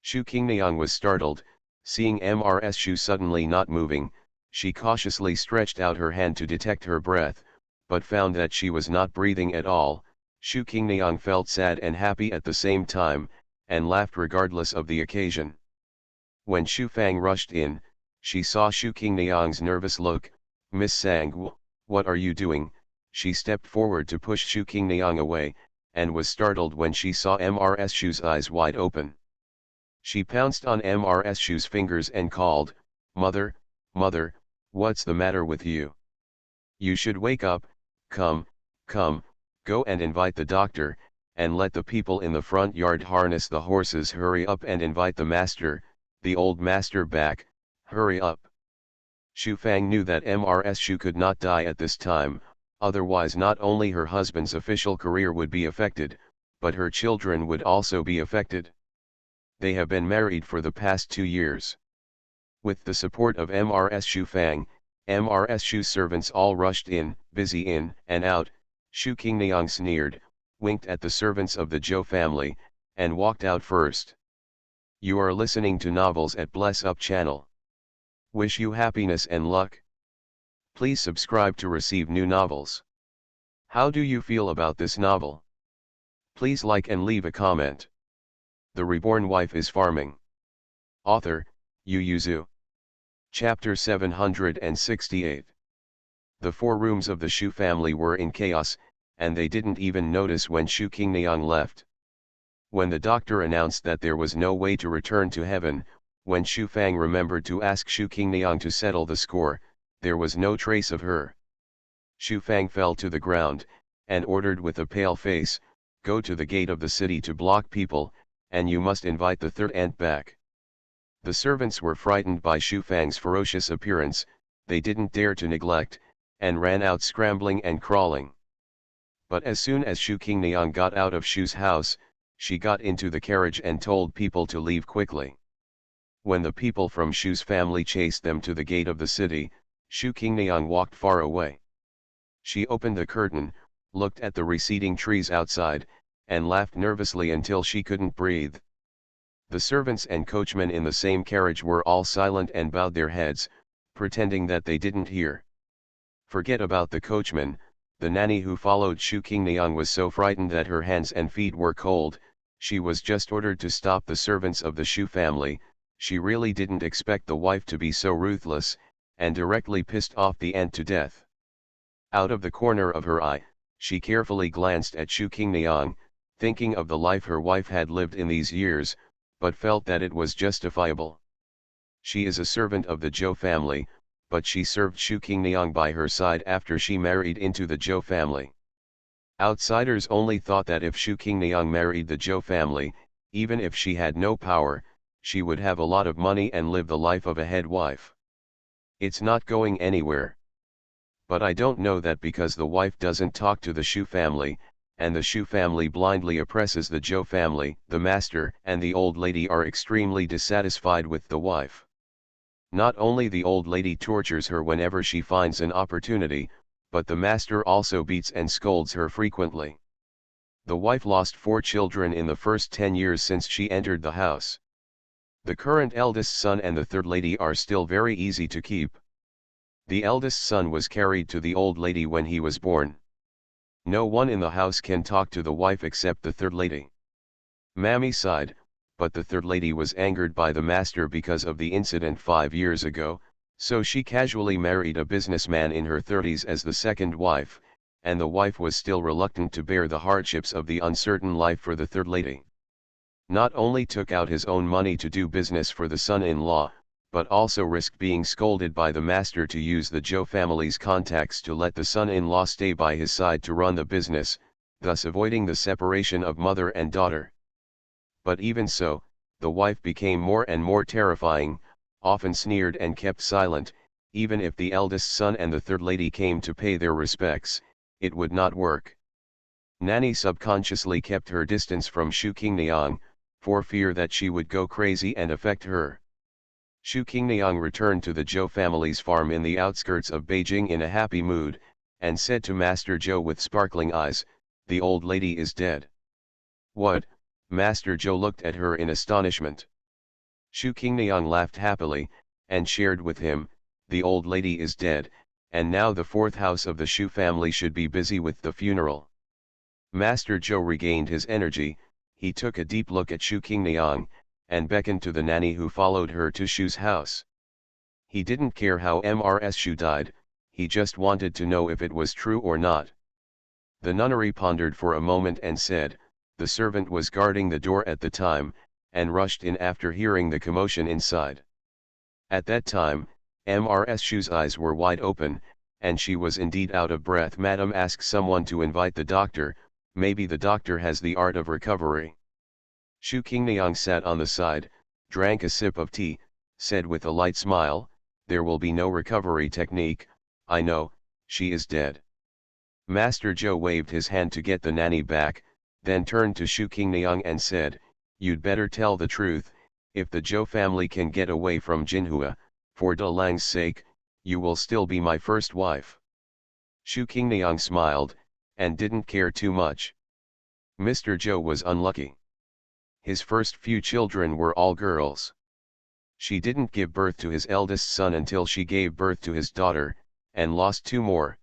Shu Qingniang was startled, seeing Mrs. Shu suddenly not moving. She cautiously stretched out her hand to detect her breath, but found that she was not breathing at all. Shu Qingniang felt sad and happy at the same time, and laughed regardless of the occasion. When Shu Fang rushed in, she saw Shu Qingniang's nervous look. Miss Sang, what are you doing? She stepped forward to push Shu Qingniang away, and was startled when she saw Mrs. Shu's eyes wide open. She pounced on Mrs. Shu's fingers and called, Mother, what's the matter with you? You should wake up. Come, go and invite the doctor, and let the people in the front yard harness the horses. Hurry up and invite the master, the old master back. Hurry up. Shu Fang knew that Mrs. Shu could not die at this time, otherwise not only her husband's official career would be affected, but her children would also be affected. They have been married for the past 2 years. With the support of Mrs. Shu Fang, Mrs. Shu's servants all rushed in, busy in and out. Shu Qingniang sneered, winked at the servants of the Zhou family, and walked out first. You are listening to Novels at Bless Up channel. Wish you happiness and luck. Please subscribe to receive new novels. How do you feel about this novel? Please like and leave a comment. The Reborn Wife is Farming. Author, Yu Zhu. Chapter 768. The 4 rooms of the Shu family were in chaos, and they didn't even notice when Shu Qingniang left. When the doctor announced that there was no way to return to heaven, when Shu Fang remembered to ask Shu Qingniang to settle the score, there was no trace of her. Shu Fang fell to the ground, and ordered with a pale face, go to the gate of the city to block people, and you must invite the third aunt back. The servants were frightened by Shu Fang's ferocious appearance, they didn't dare to neglect, and ran out scrambling and crawling. But as soon as Shu Qingniang got out of Shu's house, she got into the carriage and told people to leave quickly. When the people from Shu's family chased them to the gate of the city, Shu Qingniang walked far away. She opened the curtain, looked at the receding trees outside, and laughed nervously until she couldn't breathe. The servants and coachmen in the same carriage were all silent and bowed their heads, pretending that they didn't hear. Forget about the coachman, the nanny who followed Shu Qingniang was so frightened that her hands and feet were cold. She was just ordered to stop the servants of the Shu family. She really didn't expect the wife to be so ruthless, and directly pissed off the aunt to death. Out of the corner of her eye, she carefully glanced at Shu Qingniang, thinking of the life her wife had lived in these years, but felt that it was justifiable. She is a servant of the Zhou family, but she served Shu Qingniang by her side after she married into the Zhou family. Outsiders only thought that if Shu Qingniang married the Zhou family, even if she had no power, she would have a lot of money and live the life of a head wife. It's not going anywhere. But I don't know that because the wife doesn't talk to the Shu family, and the Shu family blindly oppresses the Zhou family. The master and the old lady are extremely dissatisfied with the wife. Not only the old lady tortures her whenever she finds an opportunity, but the master also beats and scolds her frequently. The wife lost 4 children in the first 10 years since she entered the house. The current eldest son and the third lady are still very easy to keep. The eldest son was carried to the old lady when he was born. No one in the house can talk to the wife except the third lady. Mammy sighed, but the third lady was angered by the master because of the incident 5 years ago, so she casually married a businessman in her 30s as the second wife, and the wife was still reluctant to bear the hardships of the uncertain life for the third lady. Not only took out his own money to do business for the son-in-law, but also risked being scolded by the master to use the Zhou family's contacts to let the son-in-law stay by his side to run the business, thus avoiding the separation of mother and daughter. But even so, the wife became more and more terrifying, often sneered and kept silent. Even if the eldest son and the third lady came to pay their respects, it would not work. Nanny subconsciously kept her distance from Shu Qingniang, for fear that she would go crazy and affect her. Shu Qingniang returned to the Zhou family's farm in the outskirts of Beijing in a happy mood, and said to Master Zhou with sparkling eyes, "The old lady is dead." "What?" Master Zhou looked at her in astonishment. Shu Qingniang laughed happily, and shared with him, "The old lady is dead, and now the 4th house of the Shu family should be busy with the funeral." Master Zhou regained his energy. He took a deep look at Shu Qingniang, and beckoned to the nanny who followed her to Shu's house. He didn't care how Mrs. Shu died, he just wanted to know if it was true or not. The nunnery pondered for a moment and said, "The servant was guarding the door at the time, and rushed in after hearing the commotion inside. At that time, Mrs. Shu's eyes were wide open, and she was indeed out of breath. Madam, ask someone to invite the doctor, maybe the doctor has the art of recovery." Shu Qingniang sat on the side, drank a sip of tea, said with a light smile, "There will be no recovery technique, I know, she is dead." Master Zhou waved his hand to get the nanny back, then turned to Shu Qingniang and said, "You'd better tell the truth. If the Zhou family can get away from Jinhua, for De Lang's sake, you will still be my first wife." Shu Qingniang smiled, and didn't care too much. Mr. Zhou was unlucky. His first few children were all girls. She didn't give birth to his eldest son until she gave birth to his daughter, and lost 2 more.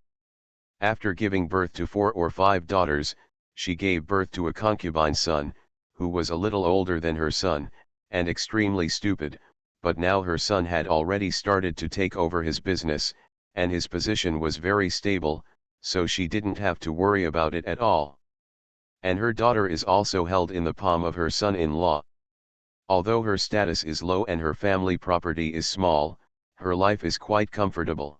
After giving birth to 4 or 5 daughters, she gave birth to a concubine son, who was a little older than her son, and extremely stupid, but now her son had already started to take over his business, and his position was very stable, so she didn't have to worry about it at all. And her daughter is also held in the palm of her son-in-law. Although her status is low and her family property is small, her life is quite comfortable.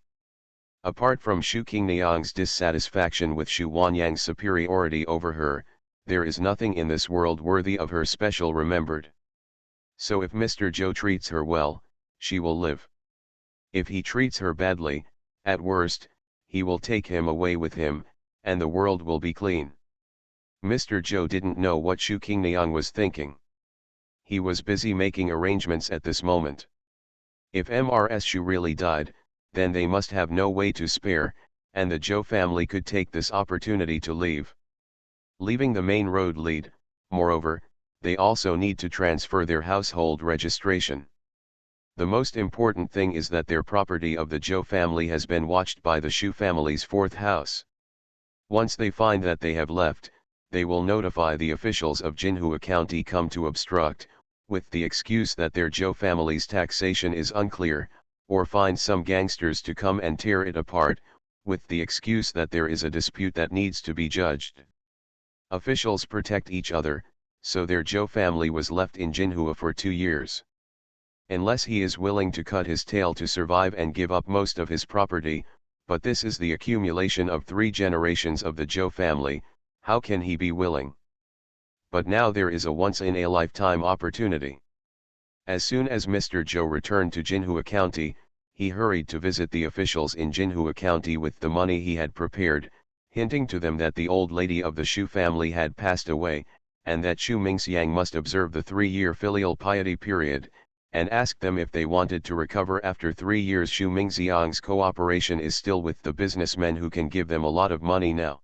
Apart from Shu Qingniang's dissatisfaction with Shu Wanyang's superiority over her, there is nothing in this world worthy of her special remembered. So if Mr. Joe treats her well, she will live. If he treats her badly, at worst, he will take him away with him, and the world will be clean. Mr. Joe didn't know what Shu Qingniang was thinking. He was busy making arrangements at this moment. If Mrs. Shu really died, then they must have no way to spare, and the Zhou family could take this opportunity to leave. Leaving the main road lead, moreover, they also need to transfer their household registration. The most important thing is that their property of the Zhou family has been watched by the Shu family's fourth house. Once they find that they have left, they will notify the officials of Jinhua County come to obstruct, with the excuse that their Zhou family's taxation is unclear, or find some gangsters to come and tear it apart, with the excuse that there is a dispute that needs to be judged. Officials protect each other, so their Zhou family was left in Jinhua for 2 years. Unless he is willing to cut his tail to survive and give up most of his property, but this is the accumulation of 3 generations of the Zhou family, how can he be willing? But now there is a once-in-a-lifetime opportunity. As soon as Mr. Zhou returned to Jinhua County, he hurried to visit the officials in Jinhua County with the money he had prepared, hinting to them that the old lady of the Shu family had passed away, and that Shu Mingxiang must observe the 3-year filial piety period, and asked them if they wanted to recover after 3 years. Shu Mingxiang's cooperation is still with the businessmen who can give them a lot of money now.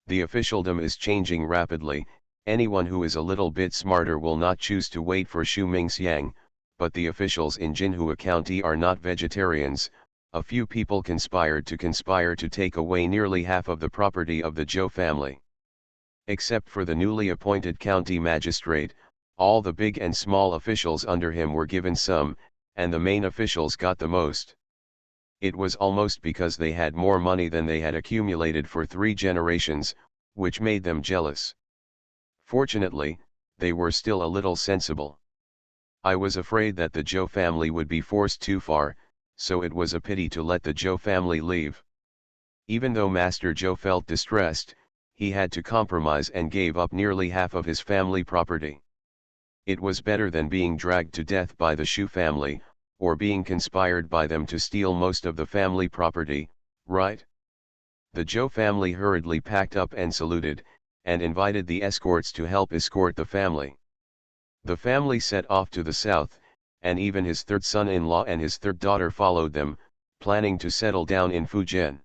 The officialdom is changing rapidly. Anyone who is a little bit smarter will not choose to wait for Shu Mingxiang, but the officials in Jinhua County are not vegetarians. A few people conspired to take away nearly half of the property of the Zhou family. Except for the newly appointed county magistrate, all the big and small officials under him were given some, and the main officials got the most. It was almost because they had more money than they had accumulated for 3 generations, which made them jealous. Fortunately, they were still a little sensible. I was afraid that the Zhou family would be forced too far, so it was a pity to let the Zhou family leave. Even though Master Zhou felt distressed, he had to compromise and gave up nearly half of his family property. It was better than being dragged to death by the Shu family, or being conspired by them to steal most of the family property, right? The Zhou family hurriedly packed up and saluted, and invited the escorts to help escort the family. The family set off to the south, and even his 3rd son-in-law and his 3rd daughter followed them, planning to settle down in Fujian.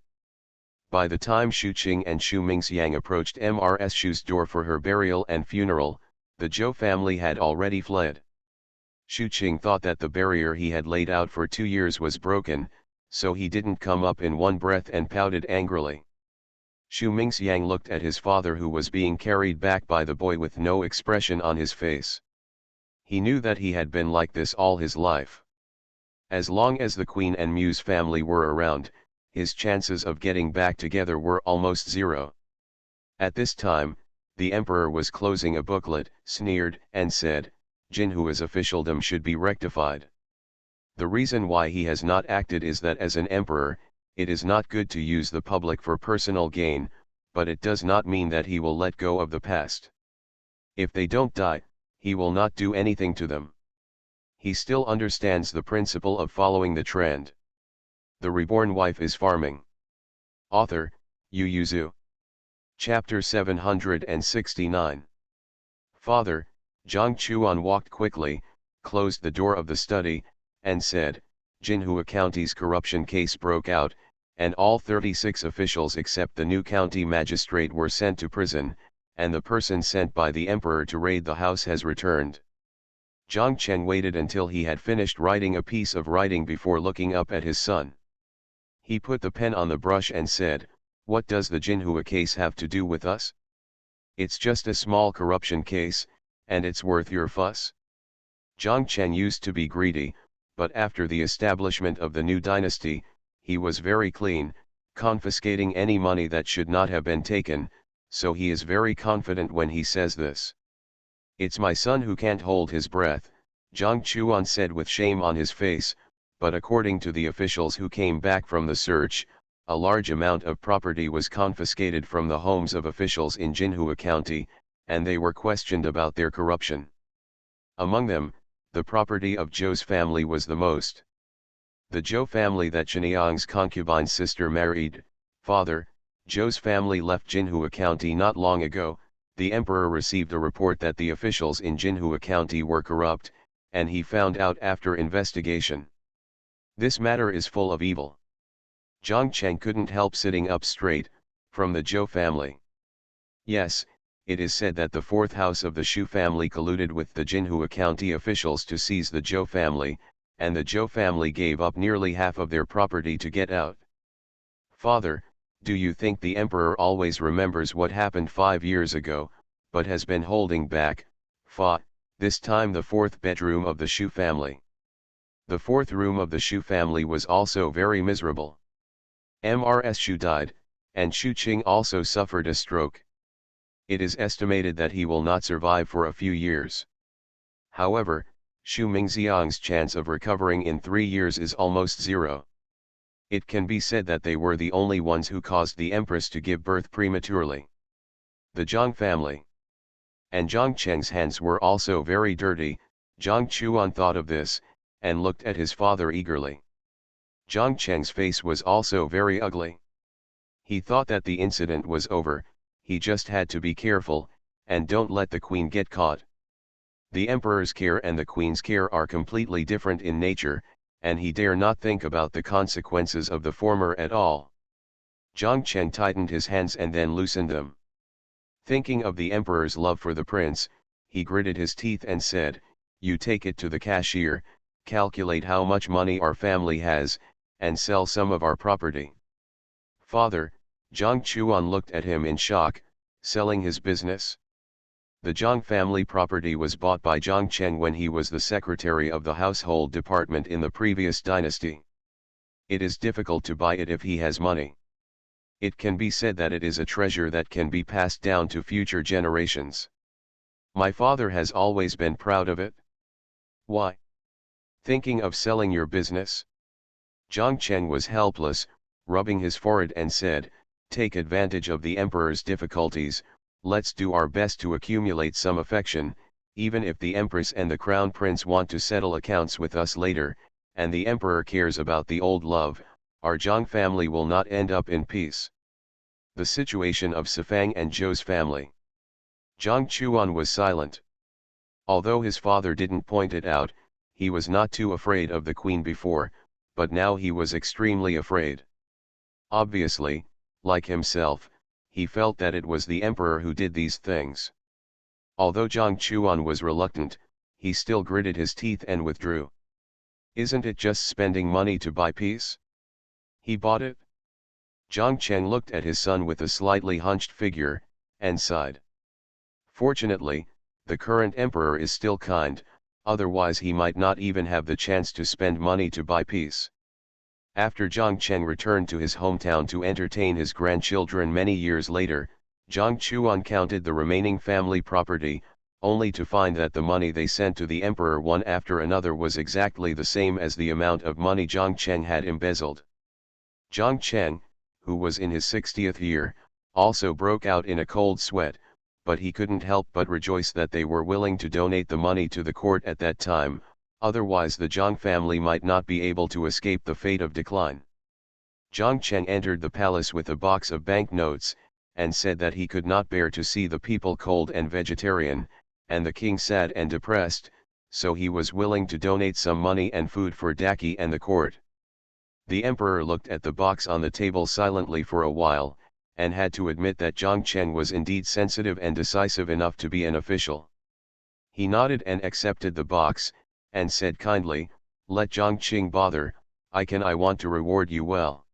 By the time Shu Qing and Shu Mingxiang approached Mrs. Shu's door for her burial and funeral, the Zhou family had already fled. Shu Qing thought that the barrier he had laid out for 2 years was broken, so he didn't come up in one breath and pouted angrily. Shu Mingxiang looked at his father, who was being carried back by the boy, with no expression on his face. He knew that he had been like this all his life. As long as the Queen and Muse family were around, his chances of getting back together were almost 0. At this time, the emperor was closing a booklet, sneered, and said, Jinhua's officialdom should be rectified. The reason why he has not acted is that as an emperor, it is not good to use the public for personal gain, but it does not mean that he will let go of the past. If they don't die, he will not do anything to them. He still understands the principle of following the trend. The Reborn Wife is Farming. Author, Yu Yuzu. Chapter 769. Father, Zhang Chuan walked quickly, closed the door of the study, and said, Jinhua County's corruption case broke out, and all 36 officials except the new county magistrate were sent to prison, and the person sent by the emperor to raid the house has returned. Zhang Chen waited until he had finished writing a piece of writing before looking up at his son. He put the pen on the brush and said, What does the Jinhua case have to do with us? It's just a small corruption case, and it's worth your fuss. Zhang Chen used to be greedy, but after the establishment of the new dynasty, he was very clean, confiscating any money that should not have been taken, so he is very confident when he says this. It's my son who can't hold his breath, Zhang Chuan said with shame on his face, but according to the officials who came back from the search, a large amount of property was confiscated from the homes of officials in Jinhua County, and they were questioned about their corruption. Among them, the property of Zhou's family was the most. The Zhou family that Zhenliang's concubine's sister married. Father, Zhou's family left Jinhua County not long ago. The emperor received a report that the officials in Jinhua County were corrupt, and he found out after investigation. This matter is full of evil. Zhang Cheng couldn't help sitting up straight, from the Zhou family. Yes, it is said that the fourth house of the Shu family colluded with the Jinhua County officials to seize the Zhou family, and the Zhou family gave up nearly half of their property to get out. Father, do you think the emperor always remembers what happened 5 years ago, but has been holding back? This time the fourth bedroom of the Shu family. The fourth room of the Shu family was also very miserable. Mrs. Shu died, and Shu Qing also suffered a stroke. It is estimated that he will not survive for a few years. However, Shu Mingxiang's chance of recovering in 3 years is almost zero. It can be said that they were the only ones who caused the empress to give birth prematurely. The Zhang family. And Zhang Cheng's hands were also very dirty. Zhang Chuan thought of this, and looked at his father eagerly. Zhang Cheng's face was also very ugly. He thought that the incident was over, he just had to be careful, and don't let the queen get caught. The emperor's care and the queen's care are completely different in nature, and he dare not think about the consequences of the former at all. Zhang Cheng tightened his hands and then loosened them. Thinking of the emperor's love for the prince, he gritted his teeth and said, "You take it to the cashier, calculate how much money our family has, and sell some of our property." Father, Zhang Chuan looked at him in shock. Selling his business? The Zhang family property was bought by Zhang Cheng when he was the secretary of the household department in the previous dynasty. It is difficult to buy it if he has money. It can be said that it is a treasure that can be passed down to future generations. My father has always been proud of it. Why? Thinking of selling your business? Zhang Cheng was helpless, rubbing his forehead and said, "Take advantage of the emperor's difficulties, let's do our best to accumulate some affection, even if the empress and the crown prince want to settle accounts with us later, and the emperor cares about the old love, our Zhang family will not end up in peace." The situation of Sifang and Zhou's family. Zhang Chuan was silent. Although his father didn't point it out, he was not too afraid of the queen before, but now he was extremely afraid. Obviously, like himself, he felt that it was the emperor who did these things. Although Zhang Chuan was reluctant, he still gritted his teeth and withdrew. Isn't it just spending money to buy peace? He bought it? Zhang Cheng looked at his son with a slightly hunched figure, and sighed. Fortunately, the current emperor is still kind, otherwise he might not even have the chance to spend money to buy peace. After Zhang Cheng returned to his hometown to entertain his grandchildren many years later, Zhang Chuan counted the remaining family property, only to find that the money they sent to the emperor one after another was exactly the same as the amount of money Zhang Cheng had embezzled. Zhang Cheng, who was in his 60th year, also broke out in a cold sweat, but he couldn't help but rejoice that they were willing to donate the money to the court at that time. Otherwise the Zhang family might not be able to escape the fate of decline. Zhang Cheng entered the palace with a box of banknotes, and said that he could not bear to see the people cold and vegetarian, and the king sad and depressed, so he was willing to donate some money and food for Daki and the court. The emperor looked at the box on the table silently for a while, and had to admit that Zhang Cheng was indeed sensitive and decisive enough to be an official. He nodded and accepted the box, and said kindly, "Let Zhang Qing bother, I want to reward you well."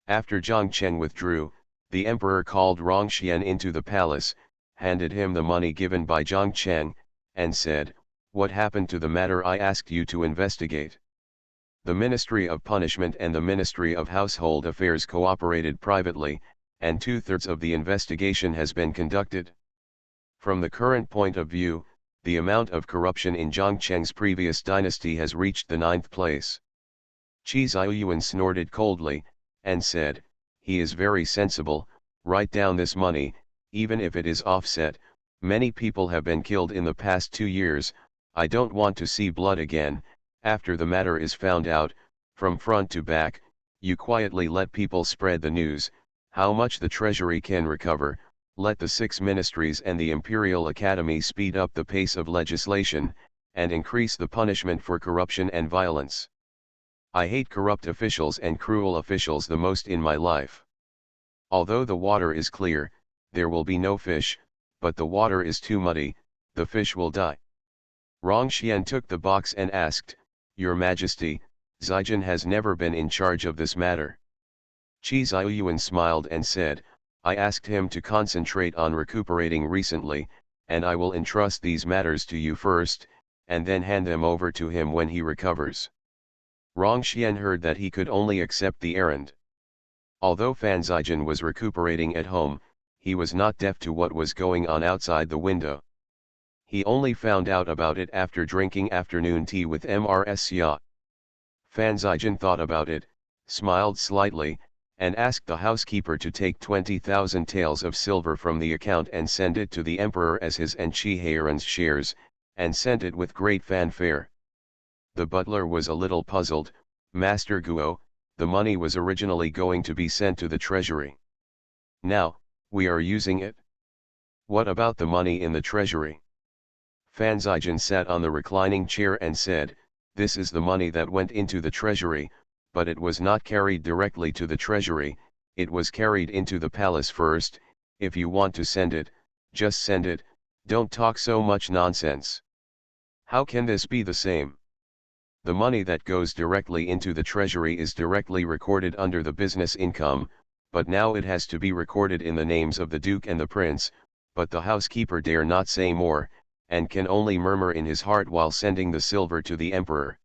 After Zhang Cheng withdrew, the emperor called Rongxian into the palace, handed him the money given by Zhang Cheng, and said, "What happened to the matter I asked you to investigate?" The Ministry of Punishment and the Ministry of Household Affairs cooperated privately, and 2/3 of the investigation has been conducted. From the current point of view, the amount of corruption in Zhang Cheng's previous dynasty has reached the 9th place. Qi Ziyuan snorted coldly, and said, "He is very sensible, write down this money, even if it is offset, Many people have been killed in the past 2 years, I don't want to see blood again. After the matter is found out, from front to back, you quietly let people spread the news, how much the treasury can recover, let the 6 ministries and the Imperial Academy speed up the pace of legislation, and increase the punishment for corruption and violence. I hate corrupt officials and cruel officials the most in my life. Although the water is clear, there will be no fish, but the water is too muddy, the fish will die. Rongxian took the box and asked, Your Majesty, Zijin has never been in charge of this matter. Qi Ziyuan smiled and said, I asked him to concentrate on recuperating recently, and I will entrust these matters to you first, and then hand them over to him when he recovers. Rongxian heard that he could only accept the errand. Although Fan Zijin was recuperating at home, he was not deaf to what was going on outside the window. He only found out about it after drinking afternoon tea with Mrs. Ya. Fan Zijin thought about it, smiled slightly, and asked the housekeeper to take 20,000 taels of silver from the account and send it to the emperor as his and Qi Heiran's shares, and sent it with great fanfare. The butler was a little puzzled. Master Guo, the money was originally going to be sent to the treasury. Now, we are using it. What about the money in the treasury? Fan Zijin sat on the reclining chair and said, This is the money that went into the treasury, but it was not carried directly to the treasury, it was carried into the palace first. If you want to send it, just send it, don't talk so much nonsense. How can this be the same? The money that goes directly into the treasury is directly recorded under the business income, but now it has to be recorded in the names of the Duke and the Prince, but the housekeeper dare not say more, and can only murmur in his heart while sending the silver to the emperor.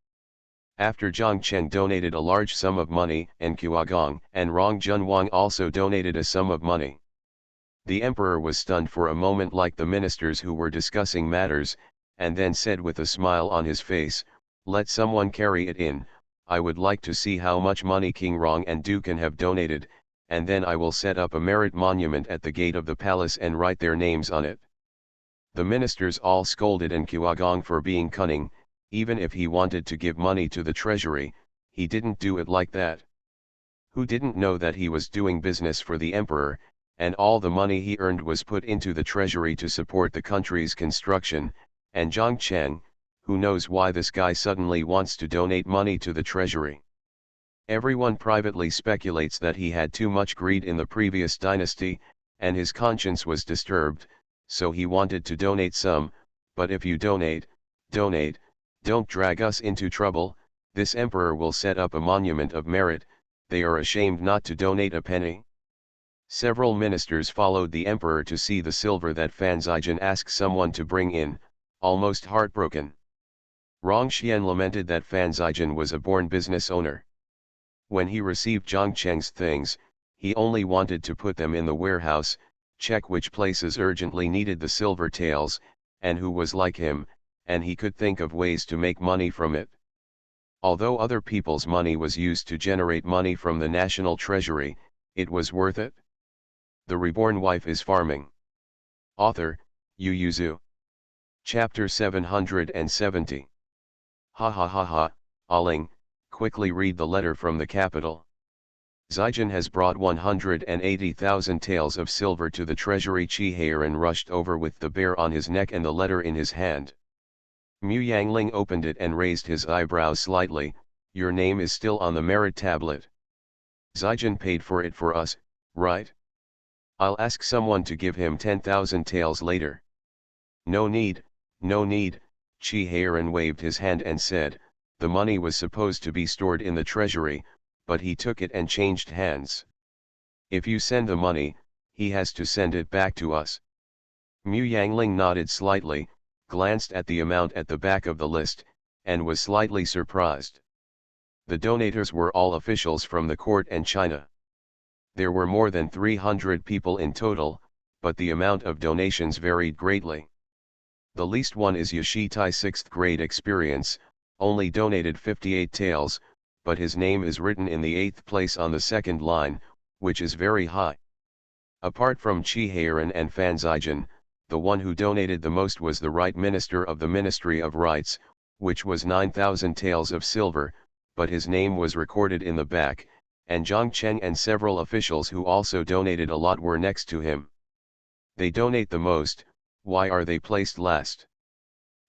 After Zhang Cheng donated a large sum of money, and Kuagong and Rong Junwang also donated a sum of money. The emperor was stunned for a moment like the ministers who were discussing matters, and then said with a smile on his face, Let someone carry it in, I would like to see how much money King Rong and Dukan have donated, and then I will set up a merit monument at the gate of the palace and write their names on it. The ministers all scolded and Kuagong for being cunning. Even if he wanted to give money to the treasury, he didn't do it like that. Who didn't know that he was doing business for the emperor, and all the money he earned was put into the treasury to support the country's construction, and Zhang Cheng, who knows why this guy suddenly wants to donate money to the treasury. Everyone privately speculates that he had too much greed in the previous dynasty, and his conscience was disturbed, so he wanted to donate some, but if you donate, don't drag us into trouble, this emperor will set up a monument of merit, they are ashamed not to donate a penny. Several ministers followed the emperor to see the silver that Fan Zijin asked someone to bring in, almost heartbroken. Rongxian lamented that Fan Zijin was a born business owner. When he received Zhang Cheng's things, he only wanted to put them in the warehouse, check which places urgently needed the silver taels, and who was like him, and he could think of ways to make money from it. Although other people's money was used to generate money from the national treasury, it was worth it. The Reborn Wife is Farming. Author, Yu Yuzu. Chapter 770. Ha ha ha ha, Aling, quickly read the letter from the capital. Zijin has brought 180,000 taels of silver to the treasury. Qi Heiran rushed over with the bear on his neck and the letter in his hand. Mu Yangling opened it and raised his eyebrows slightly, Your name is still on the merit tablet. Zijin paid for it for us, right? I'll ask someone to give him 10,000 taels later. No need, Qi Heiran waved his hand and said, the money was supposed to be stored in the treasury, but he took it and changed hands. If you send the money, he has to send it back to us. Mu Yangling nodded slightly, glanced at the amount at the back of the list, and was slightly surprised. The donators were all officials from the court and China. There were more than 300 people in total, but the amount of donations varied greatly. The least one is Yashitai 6th grade experience, only donated 58 taels, but his name is written in the 8th place on the second line, which is very high. Apart from Qi Heiran and Fan Zijin, the one who donated the most was the right minister of the Ministry of Rights, which was 9,000 taels of silver, but his name was recorded in the back, and Zhang Cheng and several officials who also donated a lot were next to him. They donate the most, why are they placed last?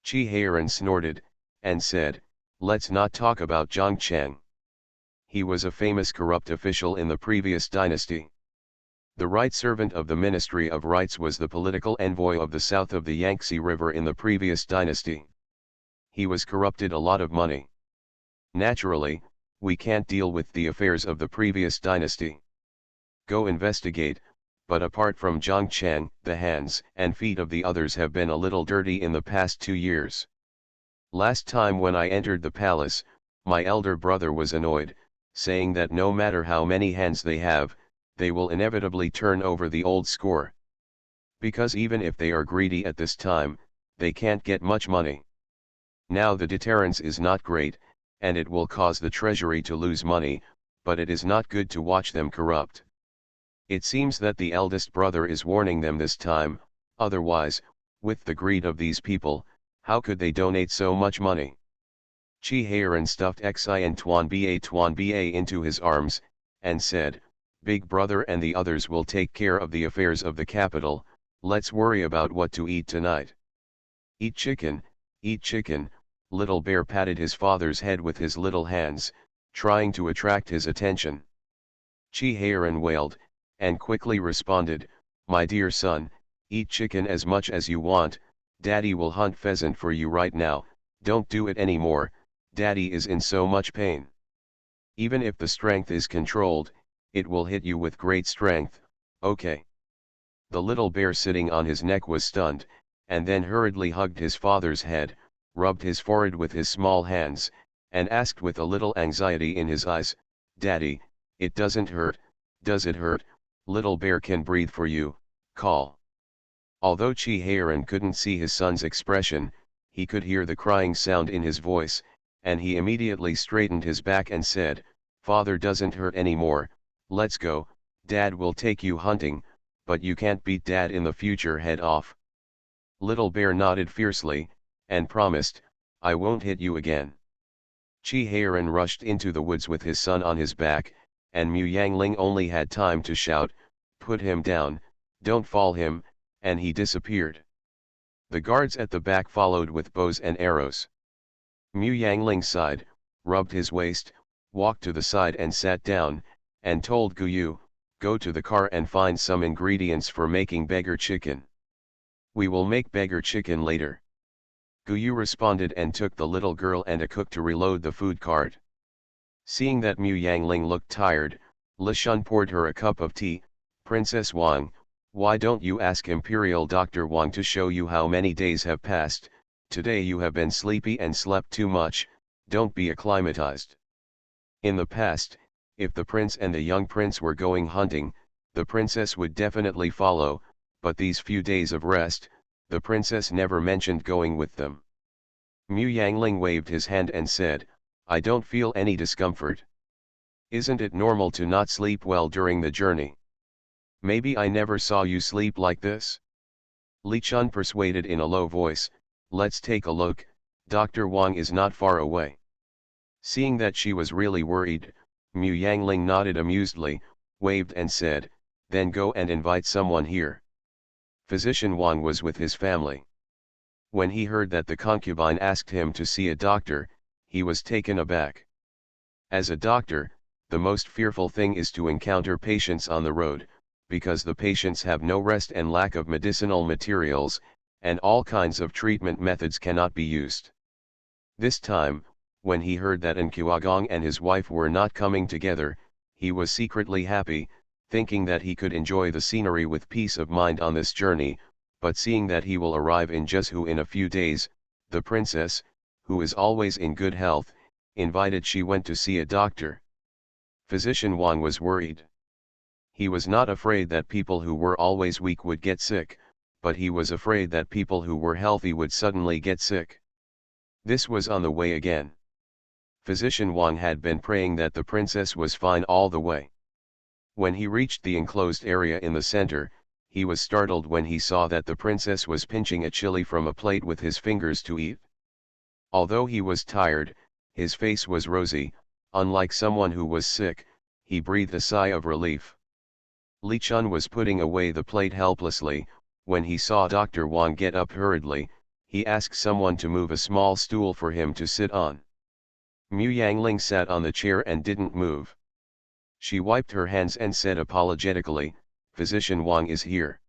Chi Heiran snorted, and said, let's not talk about Zhang Cheng. He was a famous corrupt official in the previous dynasty. The right servant of the Ministry of Rights was the political envoy of the south of the Yangtze River in the previous dynasty. He was corrupted a lot of money. Naturally, we can't deal with the affairs of the previous dynasty. Go investigate, but apart from Zhang Cheng, the hands and feet of the others have been a little dirty in the past 2 years. Last time when I entered the palace, my elder brother was annoyed, saying that no matter how many hands they have, they will inevitably turn over the old score. Because even if they are greedy at this time, they can't get much money. Now the deterrence is not great, and it will cause the treasury to lose money, but it is not good to watch them corrupt. It seems that the eldest brother is warning them this time, otherwise, with the greed of these people, how could they donate so much money? Chi Heiran stuffed AncientTimes into his arms, and said, Big brother and the others will take care of the affairs of the capital, let's worry about what to eat tonight. Eat chicken, little bear patted his father's head with his little hands, trying to attract his attention. Chi Heiran wailed, and quickly responded, my dear son, eat chicken as much as you want, daddy will hunt pheasant for you right now, don't do it anymore, daddy is in so much pain. Even if the strength is controlled, it will hit you with great strength, okay. The little bear sitting on his neck was stunned, and then hurriedly hugged his father's head, rubbed his forehead with his small hands, and asked with a little anxiety in his eyes, Daddy, it doesn't hurt, does it hurt? Little bear can breathe for you, call. Although Chi Heiran couldn't see his son's expression, he could hear the crying sound in his voice, and he immediately straightened his back and said, Father doesn't hurt anymore, let's go, Dad will take you hunting, but you can't beat Dad in the future, head off. Little bear nodded fiercely, and promised, I won't hit you again. Chi Heiran rushed into the woods with his son on his back, and Mu Yangling only had time to shout, put him down, don't fall him, and he disappeared. The guards at the back followed with bows and arrows. Mu Yangling sighed, rubbed his waist, walked to the side and sat down, and told Guyu, go to the car and find some ingredients for making beggar chicken. We will make beggar chicken later. Guyu responded and took the little girl and a cook to reload the food cart. Seeing that Mu Yangling looked tired, Li Shun poured her a cup of tea. Princess Wang, why don't you ask Imperial Dr. Wang to show you how many days have passed? Today you have been sleepy and slept too much, don't be acclimatized. In the past, if the prince and the young prince were going hunting, the princess would definitely follow, but these few days of rest, the princess never mentioned going with them. Mu Yangling waved his hand and said, I don't feel any discomfort. Isn't it normal to not sleep well during the journey? Maybe I never saw you sleep like this? Li Chun persuaded in a low voice, let's take a look, Dr. Wang is not far away. Seeing that she was really worried, Mu Yangling nodded amusedly, waved and said, then go and invite someone here. Physician Wang was with his family. When he heard that the concubine asked him to see a doctor, he was taken aback. As a doctor, the most fearful thing is to encounter patients on the road, because the patients have no rest and lack of medicinal materials, and all kinds of treatment methods cannot be used. This time, when he heard that Nkuagong and his wife were not coming together, he was secretly happy, thinking that he could enjoy the scenery with peace of mind on this journey, but seeing that he will arrive in Jesu in a few days, the princess, who is always in good health, invited she went to see a doctor. Physician Wang was worried. He was not afraid that people who were always weak would get sick, but he was afraid that people who were healthy would suddenly get sick. This was on the way again. Physician Wang had been praying that the princess was fine all the way. When he reached the enclosed area in the center, he was startled when he saw that the princess was pinching a chili from a plate with his fingers to eat. Although he was tired, his face was rosy, unlike someone who was sick. He breathed a sigh of relief. Li Chun was putting away the plate helplessly. When he saw Dr. Wang get up hurriedly, he asked someone to move a small stool for him to sit on. Mu Yangling sat on the chair and didn't move. She wiped her hands and said apologetically, "Physician Wang is here.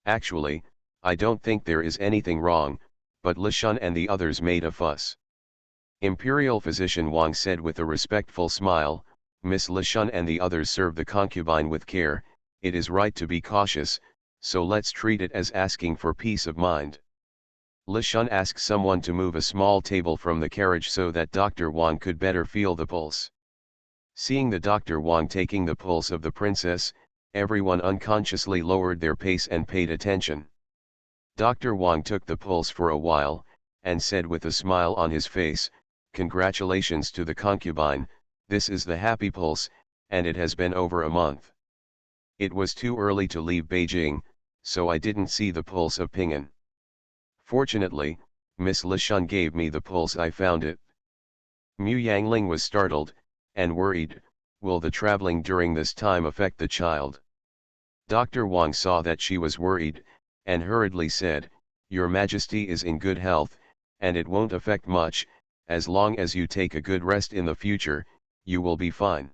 Actually, I don't think there is anything wrong, but Li Shun and the others made a fuss." Imperial Physician Wang said with a respectful smile, "Miss Li Shun and the others serve the concubine with care. It is right to be cautious, so let's treat it as asking for peace of mind." Li Shun asked someone to move a small table from the carriage so that Dr. Wang could better feel the pulse. Seeing the Dr. Wang taking the pulse of the princess, everyone unconsciously lowered their pace and paid attention. Dr. Wang took the pulse for a while, and said with a smile on his face, "Congratulations to the concubine, this is the happy pulse, and it has been over a month. It was too early to leave Beijing, so I didn't see the pulse of Ping'an. Fortunately, Miss Li Shun gave me the pulse. I found it." Mu Yangling was startled, and worried. Will the traveling during this time affect the child? Dr. Wang saw that she was worried, and hurriedly said, "Your Majesty is in good health, and it won't affect much. As long as you take a good rest in the future, you will be fine."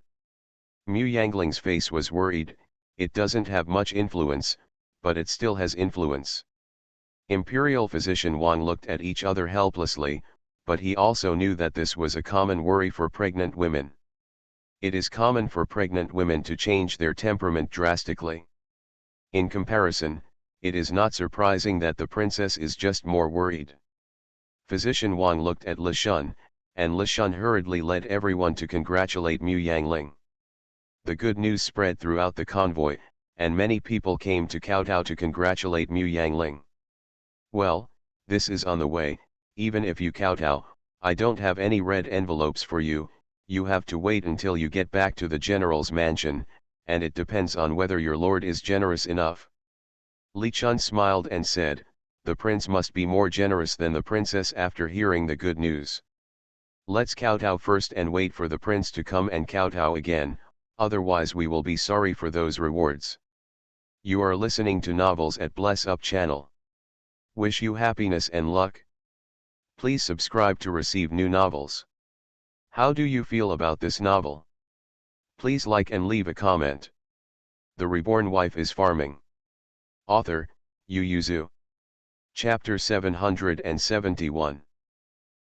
Mu Yangling's face was worried. It doesn't have much influence, but it still has influence. Imperial Physician Wang looked at each other helplessly, but he also knew that this was a common worry for pregnant women. It is common for pregnant women to change their temperament drastically. In comparison, it is not surprising that the princess is just more worried. Physician Wang looked at Li Shun, and Li Shun hurriedly led everyone to congratulate Mu Yangling. The good news spread throughout the convoy, and many people came to kowtow to congratulate Mu Yangling. "Well, this is on the way. Even if you kowtow, I don't have any red envelopes for you. You have to wait until you get back to the general's mansion, and it depends on whether your lord is generous enough." Li Chun smiled and said, "The prince must be more generous than the princess after hearing the good news. Let's kowtow first and wait for the prince to come and kowtow again, otherwise we will be sorry for those rewards." You are listening to Novels at Bless Up channel. Wish you happiness and luck. Please subscribe to receive new novels. How do you feel about this novel? Please like and leave a comment. The Reborn Wife is Farming. Author, Yu Yuzu. Chapter 771.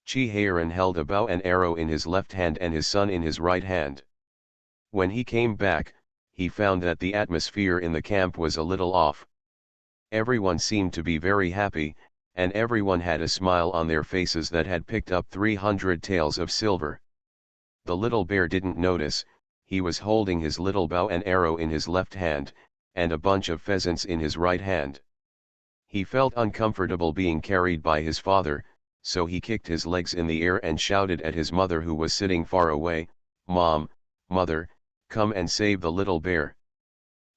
Chi Heiran held a bow and arrow in his left hand and his son in his right hand. When he came back, he found that the atmosphere in the camp was a little off. Everyone seemed to be very happy, and everyone had a smile on their faces that had picked up 300 taels of silver. The little bear didn't notice. He was holding his little bow and arrow in his left hand, and a bunch of pheasants in his right hand. He felt uncomfortable being carried by his father, so he kicked his legs in the air and shouted at his mother who was sitting far away, "Mom, Mother, come and save the little bear."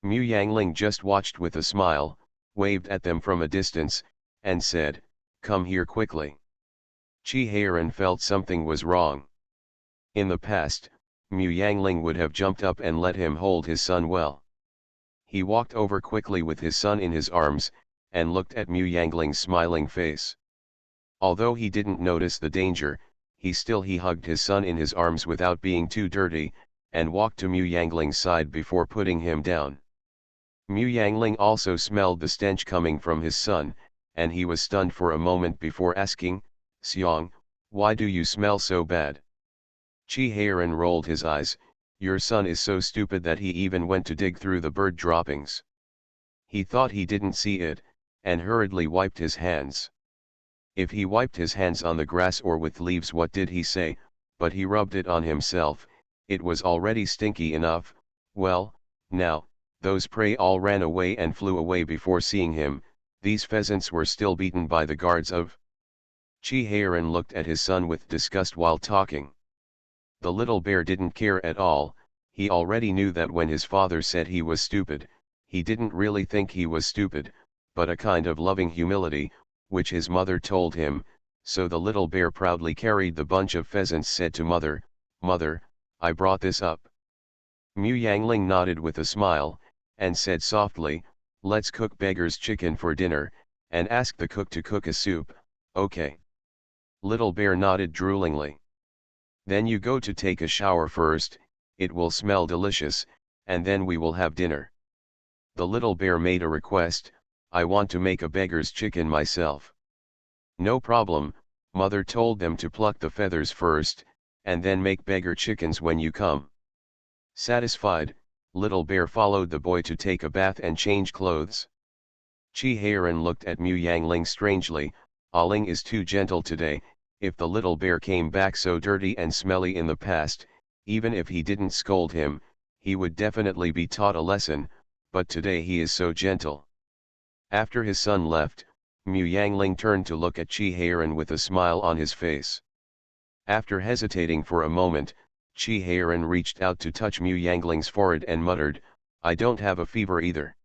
Mu Yangling just watched with a smile, waved at them from a distance, and said, "Come here quickly." Chi Heiran felt something was wrong. In the past, Mu Yangling would have jumped up and let him hold his son well. He walked over quickly with his son in his arms, and looked at Mu Yangling's smiling face. Although he didn't notice the danger, he hugged his son in his arms without being too dirty, and walked to Mu Yangling's side before putting him down. Mu Yangling also smelled the stench coming from his son, and he was stunned for a moment before asking, "Xiang, why do you smell so bad?" Chi Heiran rolled his eyes. "Your son is so stupid that he even went to dig through the bird droppings." He thought he didn't see it, and hurriedly wiped his hands. If he wiped his hands on the grass or with leaves, what did he say? But he rubbed it on himself. It was already stinky enough. Well, now, those prey all ran away and flew away before seeing him. These pheasants were still beaten by the guards of. Chi Heiran looked at his son with disgust while talking. The little bear didn't care at all. He already knew that when his father said he was stupid, He didn't really think he was stupid, but a kind of loving humility, which his mother told him, so the little bear proudly carried the bunch of pheasants, said to mother, "Mother, I brought this up." Mu Yangling nodded with a smile, and said softly, "Let's cook beggar's chicken for dinner, and ask the cook to cook a soup, okay?" Little bear nodded droolingly. "Then you go to take a shower first, it will smell delicious, and then we will have dinner." The little bear made a request, "I want to make a beggar's chicken myself." "No problem," mother told them to pluck the feathers first, and then make beggar chickens when you come. Satisfied, little bear followed the boy to take a bath and change clothes. Chi Heiran looked at Mu Yangling strangely. Ling is too gentle today. If the little bear came back so dirty and smelly in the past, even if he didn't scold him, he would definitely be taught a lesson, but today he is so gentle. After his son left, Mu Yangling turned to look at Chi Heiran with a smile on his face. After hesitating for a moment, Chi Heiran reached out to touch Mu Yangling's forehead and muttered, "I don't have a fever either."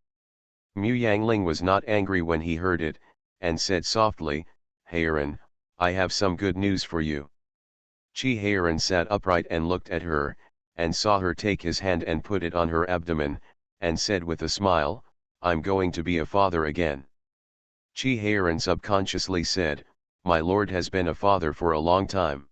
Mu Yangling was not angry when he heard it, and said softly, "Heiran, I have some good news for you." Chi Heiran sat upright and looked at her, and saw her take his hand and put it on her abdomen, and said with a smile, "I'm going to be a father again." Chi Heiran subconsciously said, "My lord has been a father for a long time."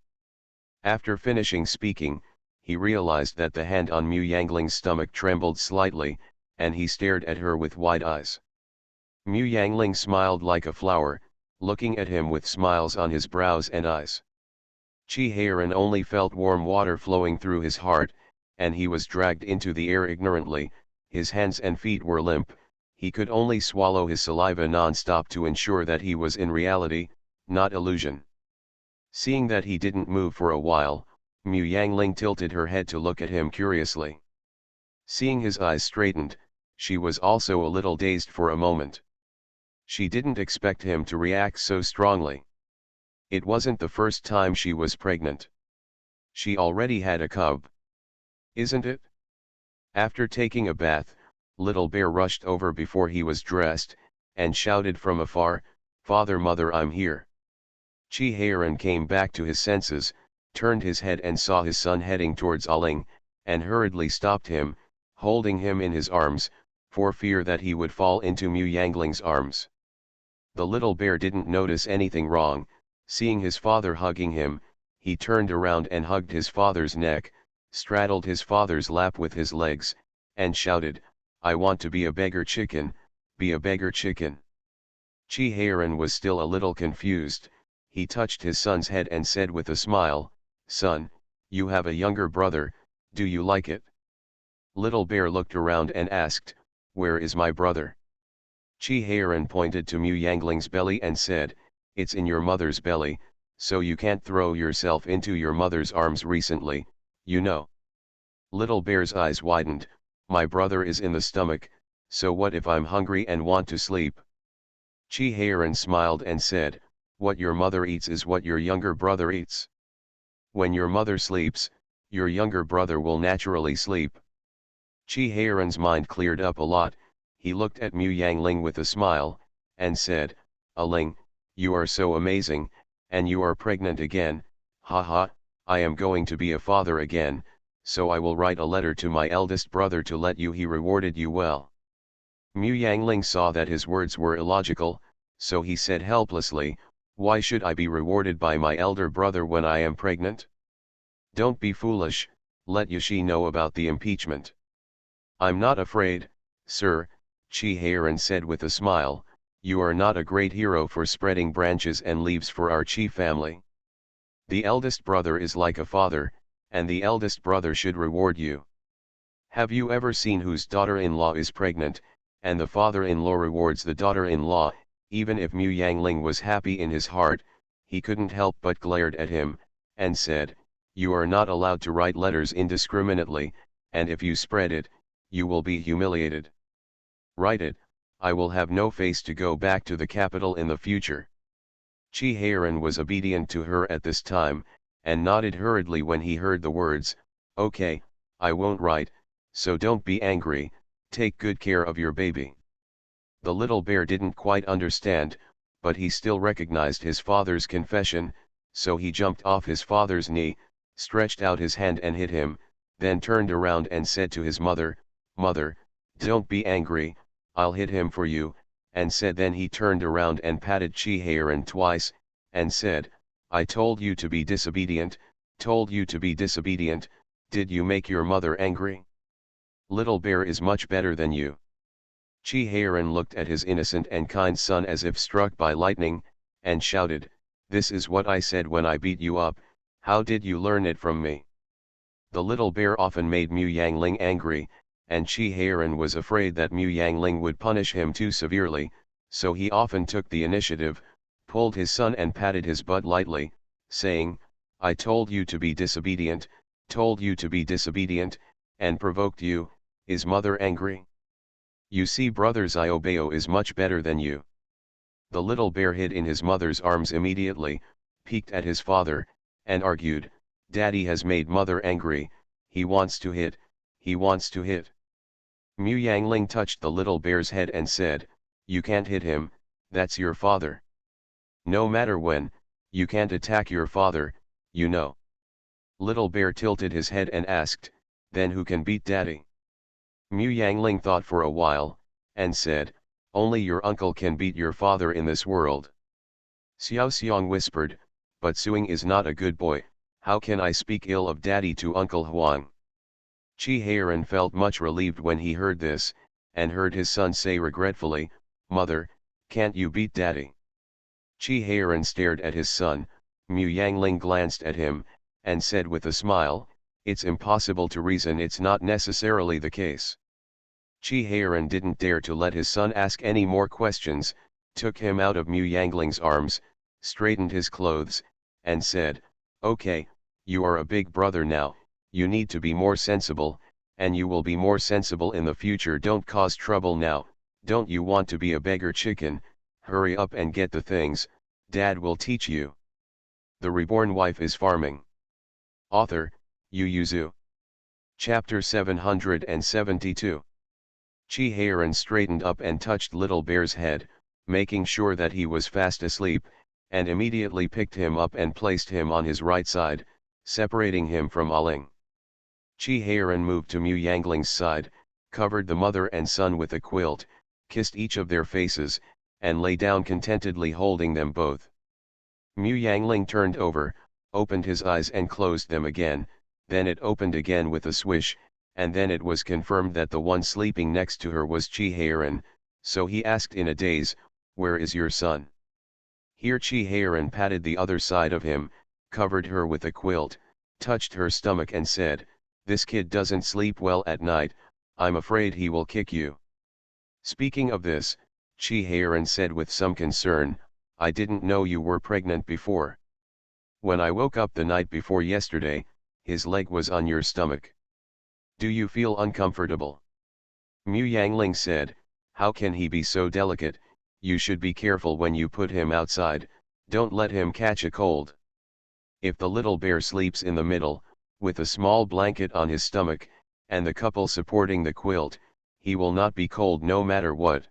After finishing speaking, he realized that the hand on Mu Yangling's stomach trembled slightly, and he stared at her with wide eyes. Mu Yangling smiled like a flower, looking at him with smiles on his brows and eyes. Chi Heiran only felt warm water flowing through his heart, and he was dragged into the air ignorantly. His hands and feet were limp, he could only swallow his saliva non-stop to ensure that he was in reality, not illusion. Seeing that he didn't move for a while, Mu Yangling tilted her head to look at him curiously. Seeing his eyes straightened, she was also a little dazed for a moment. She didn't expect him to react so strongly. It wasn't the first time she was pregnant. She already had a cub. Isn't it? After taking a bath, little bear rushed over before he was dressed, and shouted from afar, "Father, mother, I'm here." Chi Heiran came back to his senses, turned his head and saw his son heading towards Ling, and hurriedly stopped him, holding him in his arms, for fear that he would fall into Mu Yangling's arms. The little bear didn't notice anything wrong. Seeing his father hugging him, he turned around and hugged his father's neck, straddled his father's lap with his legs, and shouted, "I want to be a beggar chicken, be a beggar chicken." Chi Heiran was still a little confused. He touched his son's head and said with a smile, "Son, you have a younger brother, do you like it?" Little bear looked around and asked, "Where is my brother?" Chi Heiran pointed to Mu Yangling's belly and said, "It's in your mother's belly, so you can't throw yourself into your mother's arms recently, you know." Little bear's eyes widened. "My brother is in the stomach, so what if I'm hungry and want to sleep?" Chi Heiran smiled and said, "What your mother eats is what your younger brother eats. When your mother sleeps, your younger brother will naturally sleep." Chi Heiran's mind cleared up a lot. He looked at Mu Yangling with a smile, and said, "Ling, you are so amazing, and you are pregnant again, haha, I am going to be a father again, so I will write a letter to my eldest brother to let you he rewarded you well." Mu Yangling saw that his words were illogical, so he said helplessly, "Why should I be rewarded by my elder brother when I am pregnant? Don't be foolish, let Yashi know about the impeachment." "I'm not afraid, sir," Chi Heiran said with a smile, "you are not a great hero for spreading branches and leaves for our Chi family. The eldest brother is like a father, and the eldest brother should reward you. Have you ever seen whose daughter-in-law is pregnant, and the father-in-law rewards the daughter-in-law?" Even if Mu Yangling was happy in his heart, he couldn't help but glared at him, and said, "You are not allowed to write letters indiscriminately, and if you spread it, you will be humiliated. Write it, I will have no face to go back to the capital in the future." Chi Heiran was obedient to her at this time, and nodded hurriedly when he heard the words, "Okay, I won't write, so don't be angry, Take good care of your baby. The little bear didn't quite understand, but he still recognized his father's confession, so he jumped off his father's knee, stretched out his hand and hit him, then turned around and said to his mother, "Mother, don't be angry, I'll hit him for you," and said then he turned around and patted Chi-Heiran twice, and said, "I told you to be disobedient, told you to be disobedient, did you make your mother angry? Little bear is much better than you." Chi-Heiran looked at his innocent and kind son as if struck by lightning, and shouted, "This is what I said when I beat you up, how did you learn it from me?" The little bear often made Mu Yangling angry, and Chi-Heiran was afraid that Mu Yangling would punish him too severely, so he often took the initiative, pulled his son and patted his butt lightly, saying, "I told you to be disobedient, told you to be disobedient, and provoked you, is mother angry? You see brothers, Iobeo is much better than you." The little bear hid in his mother's arms immediately, peeked at his father, and argued, "Daddy has made mother angry, he wants to hit, he wants to hit." Mu Yangling touched the little bear's head and said, "You can't hit him, that's your father. No matter when, you can't attack your father, you know." Little bear tilted his head and asked, "Then who can beat daddy?" Mu Yangling thought for a while, and said, "Only your uncle can beat your father in this world." Xiao Xiong whispered, "But Suing is not a good boy, how can I speak ill of daddy to Uncle Huang?" Chi-Heiran felt much relieved when he heard this, and heard his son say regretfully, "Mother, can't you beat daddy?" Chi-Heiran stared at his son, Mu Yangling glanced at him, and said with a smile, "It's impossible to reason, it's not necessarily the case." Chi-Heiran didn't dare to let his son ask any more questions, took him out of Mu Yangling's arms, straightened his clothes, and said, "Okay, you are a big brother now, you need to be more sensible, and you will be more sensible in the future. Don't cause trouble now, don't you want to be a beggar chicken, hurry up and get the things, Dad will teach you." The Reborn Wife is Farming. Author, Yu Yuzu. Chapter 772. Chi-Heiran straightened up and touched Little Bear's head, making sure that he was fast asleep, and immediately picked him up and placed him on his right side, separating him from Aling. Chi-Heiran moved to Mu Yangling's side, covered the mother and son with a quilt, kissed each of their faces, and lay down contentedly holding them both. Mu Yangling turned over, opened his eyes and closed them again, then it opened again with a swish, and then it was confirmed that the one sleeping next to her was Chi-Heiran, so he asked in a daze, "Where is your son?" Here Chi-Heiran patted the other side of him, covered her with a quilt, touched her stomach and said, "This kid doesn't sleep well at night, I'm afraid he will kick you." Speaking of this, Chi-Heiran said with some concern, "I didn't know you were pregnant before. When I woke up the night before yesterday, his leg was on your stomach. Do you feel uncomfortable?" Mu Yangling said, "How can he be so delicate, you should be careful when you put him outside, don't let him catch a cold. If the little bear sleeps in the middle, with a small blanket on his stomach, and the couple supporting the quilt, he will not be cold no matter what.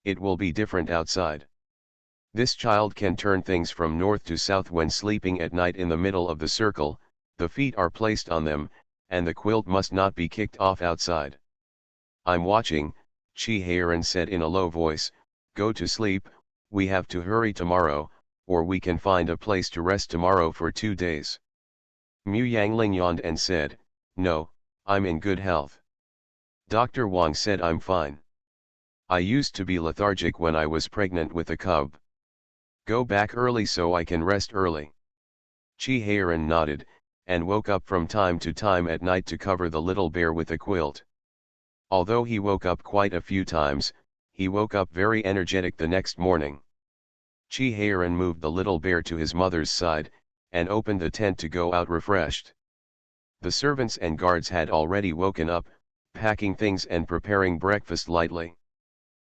It will be different outside. This child can turn things from north to south when sleeping at night in the middle of the circle, the feet are placed on them, and the quilt must not be kicked off outside." "I'm watching," Chi-Heiran said in a low voice, "go to sleep, we have to hurry tomorrow, or we can find a place to rest tomorrow for 2 days." Mu Yangling yawned and said, "No, I'm in good health. Dr. Wang said I'm fine. I used to be lethargic when I was pregnant with a cub. Go back early so I can rest early." Chi-Heiran nodded, and woke up from time to time at night to cover the little bear with a quilt. Although he woke up quite a few times, he woke up very energetic the next morning. Chi-Heiran moved the little bear to his mother's side, and opened the tent to go out refreshed. The servants and guards had already woken up, packing things and preparing breakfast lightly.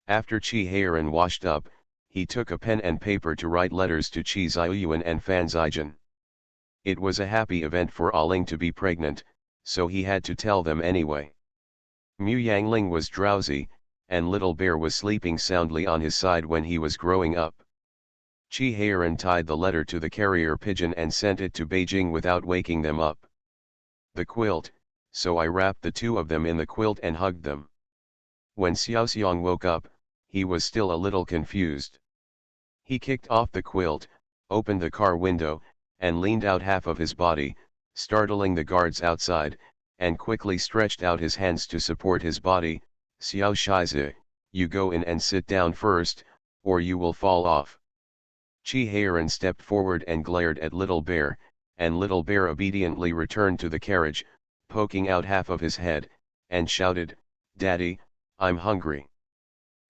After Chi-Heiran washed up, he took a pen and paper to write letters to Chi Ziyuan and Fan Zijian. It was a happy event for Aling to be pregnant, so he had to tell them anyway. Mu Yangling was drowsy, and Little Bear was sleeping soundly on his side when he was growing up. Chi Heiran tied the letter to the carrier pigeon and sent it to Beijing without waking them up. The quilt, so I wrapped the two of them in the quilt and hugged them. When Xiaoxiang woke up, he was still a little confused. He kicked off the quilt, opened the car window, and leaned out half of his body, startling the guards outside, and quickly stretched out his hands to support his body. Xiao Shizi, you go in and sit down first, or you will fall off. Chi Heiran stepped forward and glared at Little Bear, and Little Bear obediently returned to the carriage, poking out half of his head, and shouted, "Daddy, I'm hungry."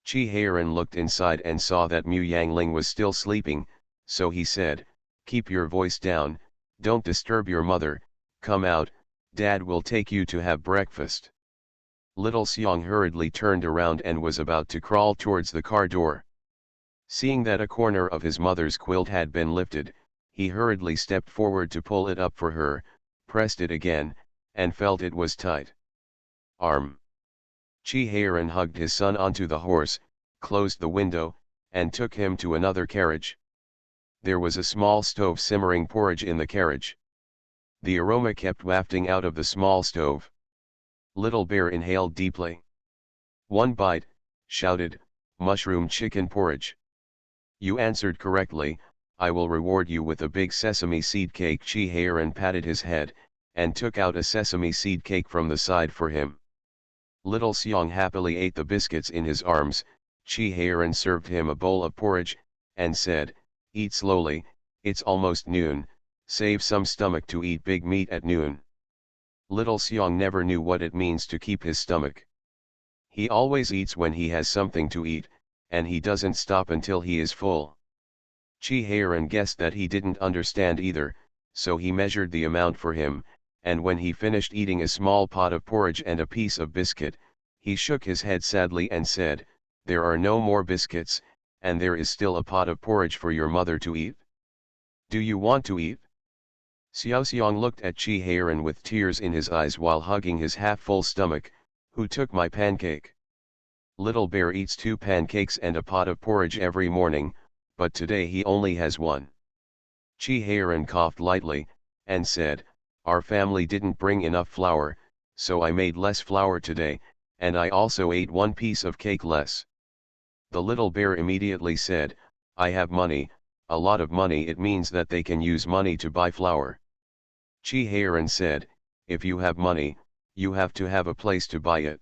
Chi Heiran looked inside and saw that Mu Yangling was still sleeping, so he said, "Keep your voice down, don't disturb your mother, come out, Dad will take you to have breakfast." Little Xiang hurriedly turned around and was about to crawl towards the car door. Seeing that a corner of his mother's quilt had been lifted, he hurriedly stepped forward to pull it up for her, pressed it again, and felt it was tight. Arm. Chi Heiran hugged his son onto the horse, closed the window, and took him to another carriage. There was a small stove simmering porridge in the carriage. The aroma kept wafting out of the small stove. Little Bear inhaled deeply. One bite, shouted, "Mushroom chicken porridge." "You answered correctly, I will reward you with a big sesame seed cake." Chi Heiran patted his head, and took out a sesame seed cake from the side for him. Little Xiang happily ate the biscuits in his arms. Chi Heiran served him a bowl of porridge, and said, "Eat slowly, it's almost noon, save some stomach to eat big meat at noon." Little Xiang never knew what it means to keep his stomach. He always eats when he has something to eat, and he doesn't stop until he is full. Chi Heiran guessed that he didn't understand either, so he measured the amount for him, and when he finished eating a small pot of porridge and a piece of biscuit, he shook his head sadly and said, "There are no more biscuits, and there is still a pot of porridge for your mother to eat. Do you want to eat?" Xiaoxiang looked at Chi Heiran with tears in his eyes while hugging his half-full stomach. "Who took my pancake?" Little Bear eats 2 pancakes and a pot of porridge every morning, but today he only has 1. Chi Heiran coughed lightly, and said, "Our family didn't bring enough flour, so I made less flour today, and I also ate 1 piece of cake less." The little bear immediately said, "I have money, a lot of money. It means that they can use money to buy flour." Chi Heiran said, "If you have money, you have to have a place to buy it.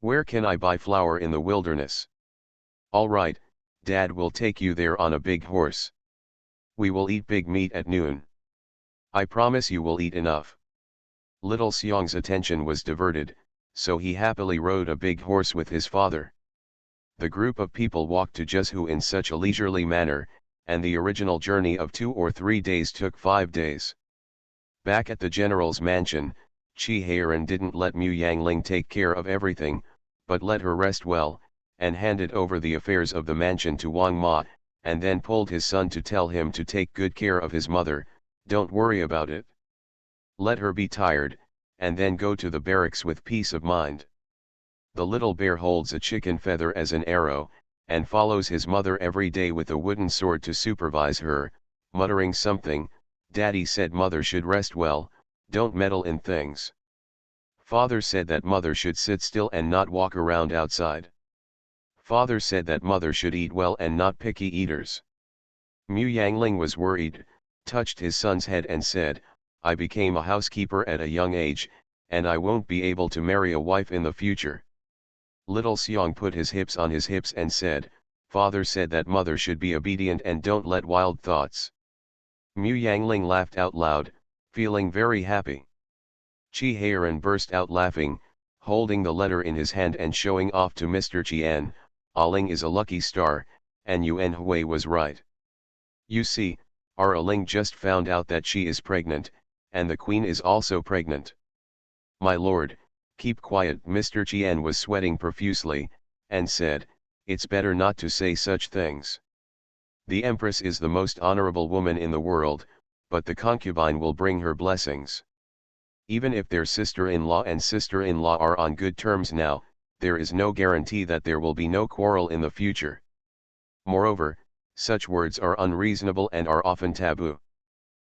Where can I buy flour in the wilderness?" "All right, Dad will take you there on a big horse. We will eat big meat at noon. I promise you will eat enough." Little Xiang's attention was diverted, so he happily rode a big horse with his father. The group of people walked to Jezhu in such a leisurely manner, and the original journey of 2 or 3 days took 5 days. Back at the general's mansion, Chi Heiran didn't let Mu Yangling take care of everything, but let her rest well, and handed over the affairs of the mansion to Wang Ma, and then pulled his son to tell him to take good care of his mother. "Don't worry about it. Let her be tired, and then go to the barracks with peace of mind." The little bear holds a chicken feather as an arrow, and follows his mother every day with a wooden sword to supervise her, muttering something. "Daddy said mother should rest well, don't meddle in things. Father said that mother should sit still and not walk around outside. Father said that mother should eat well and not picky eaters." Mu Yangling was worried, touched his son's head and said, "I became a housekeeper at a young age, and I won't be able to marry a wife in the future." Little Xiang put his hips on his hips and said, "Father said that mother should be obedient and don't let wild thoughts." Mu Yangling laughed out loud, feeling very happy. Chi Heiran burst out laughing, holding the letter in his hand and showing off to Mr. Qian, "Aling is a lucky star, and Yuan Hui was right. You see, our Aling just found out that she is pregnant, and the queen is also pregnant." "My lord, keep quiet." Mr. Qian was sweating profusely, and said, "It's better not to say such things. The Empress is the most honorable woman in the world, but the concubine will bring her blessings. Even if their sister-in-law and sister-in-law are on good terms now, there is no guarantee that there will be no quarrel in the future. Moreover, such words are unreasonable and are often taboo.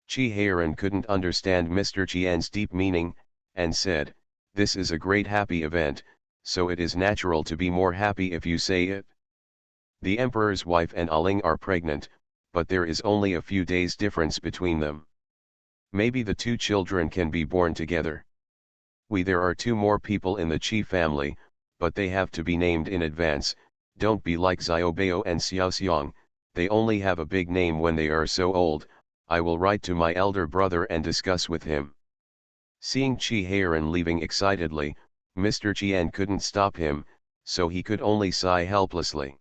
Chi Heiran couldn't understand Mr. Qian's deep meaning, and said, "This is a great happy event, so it is natural to be more happy if you say it. The emperor's wife and Aling are pregnant, but there is only a few days difference between them. Maybe the two children can be born together. There are two more people in the Qi family, but they have to be named in advance. Don't be like Xiaobao and Xiaoxiang, they only have a big name when they are so old. I will write to my elder brother and discuss with him." Seeing Chi Heiran leaving excitedly, Mr. Qian couldn't stop him, so he could only sigh helplessly.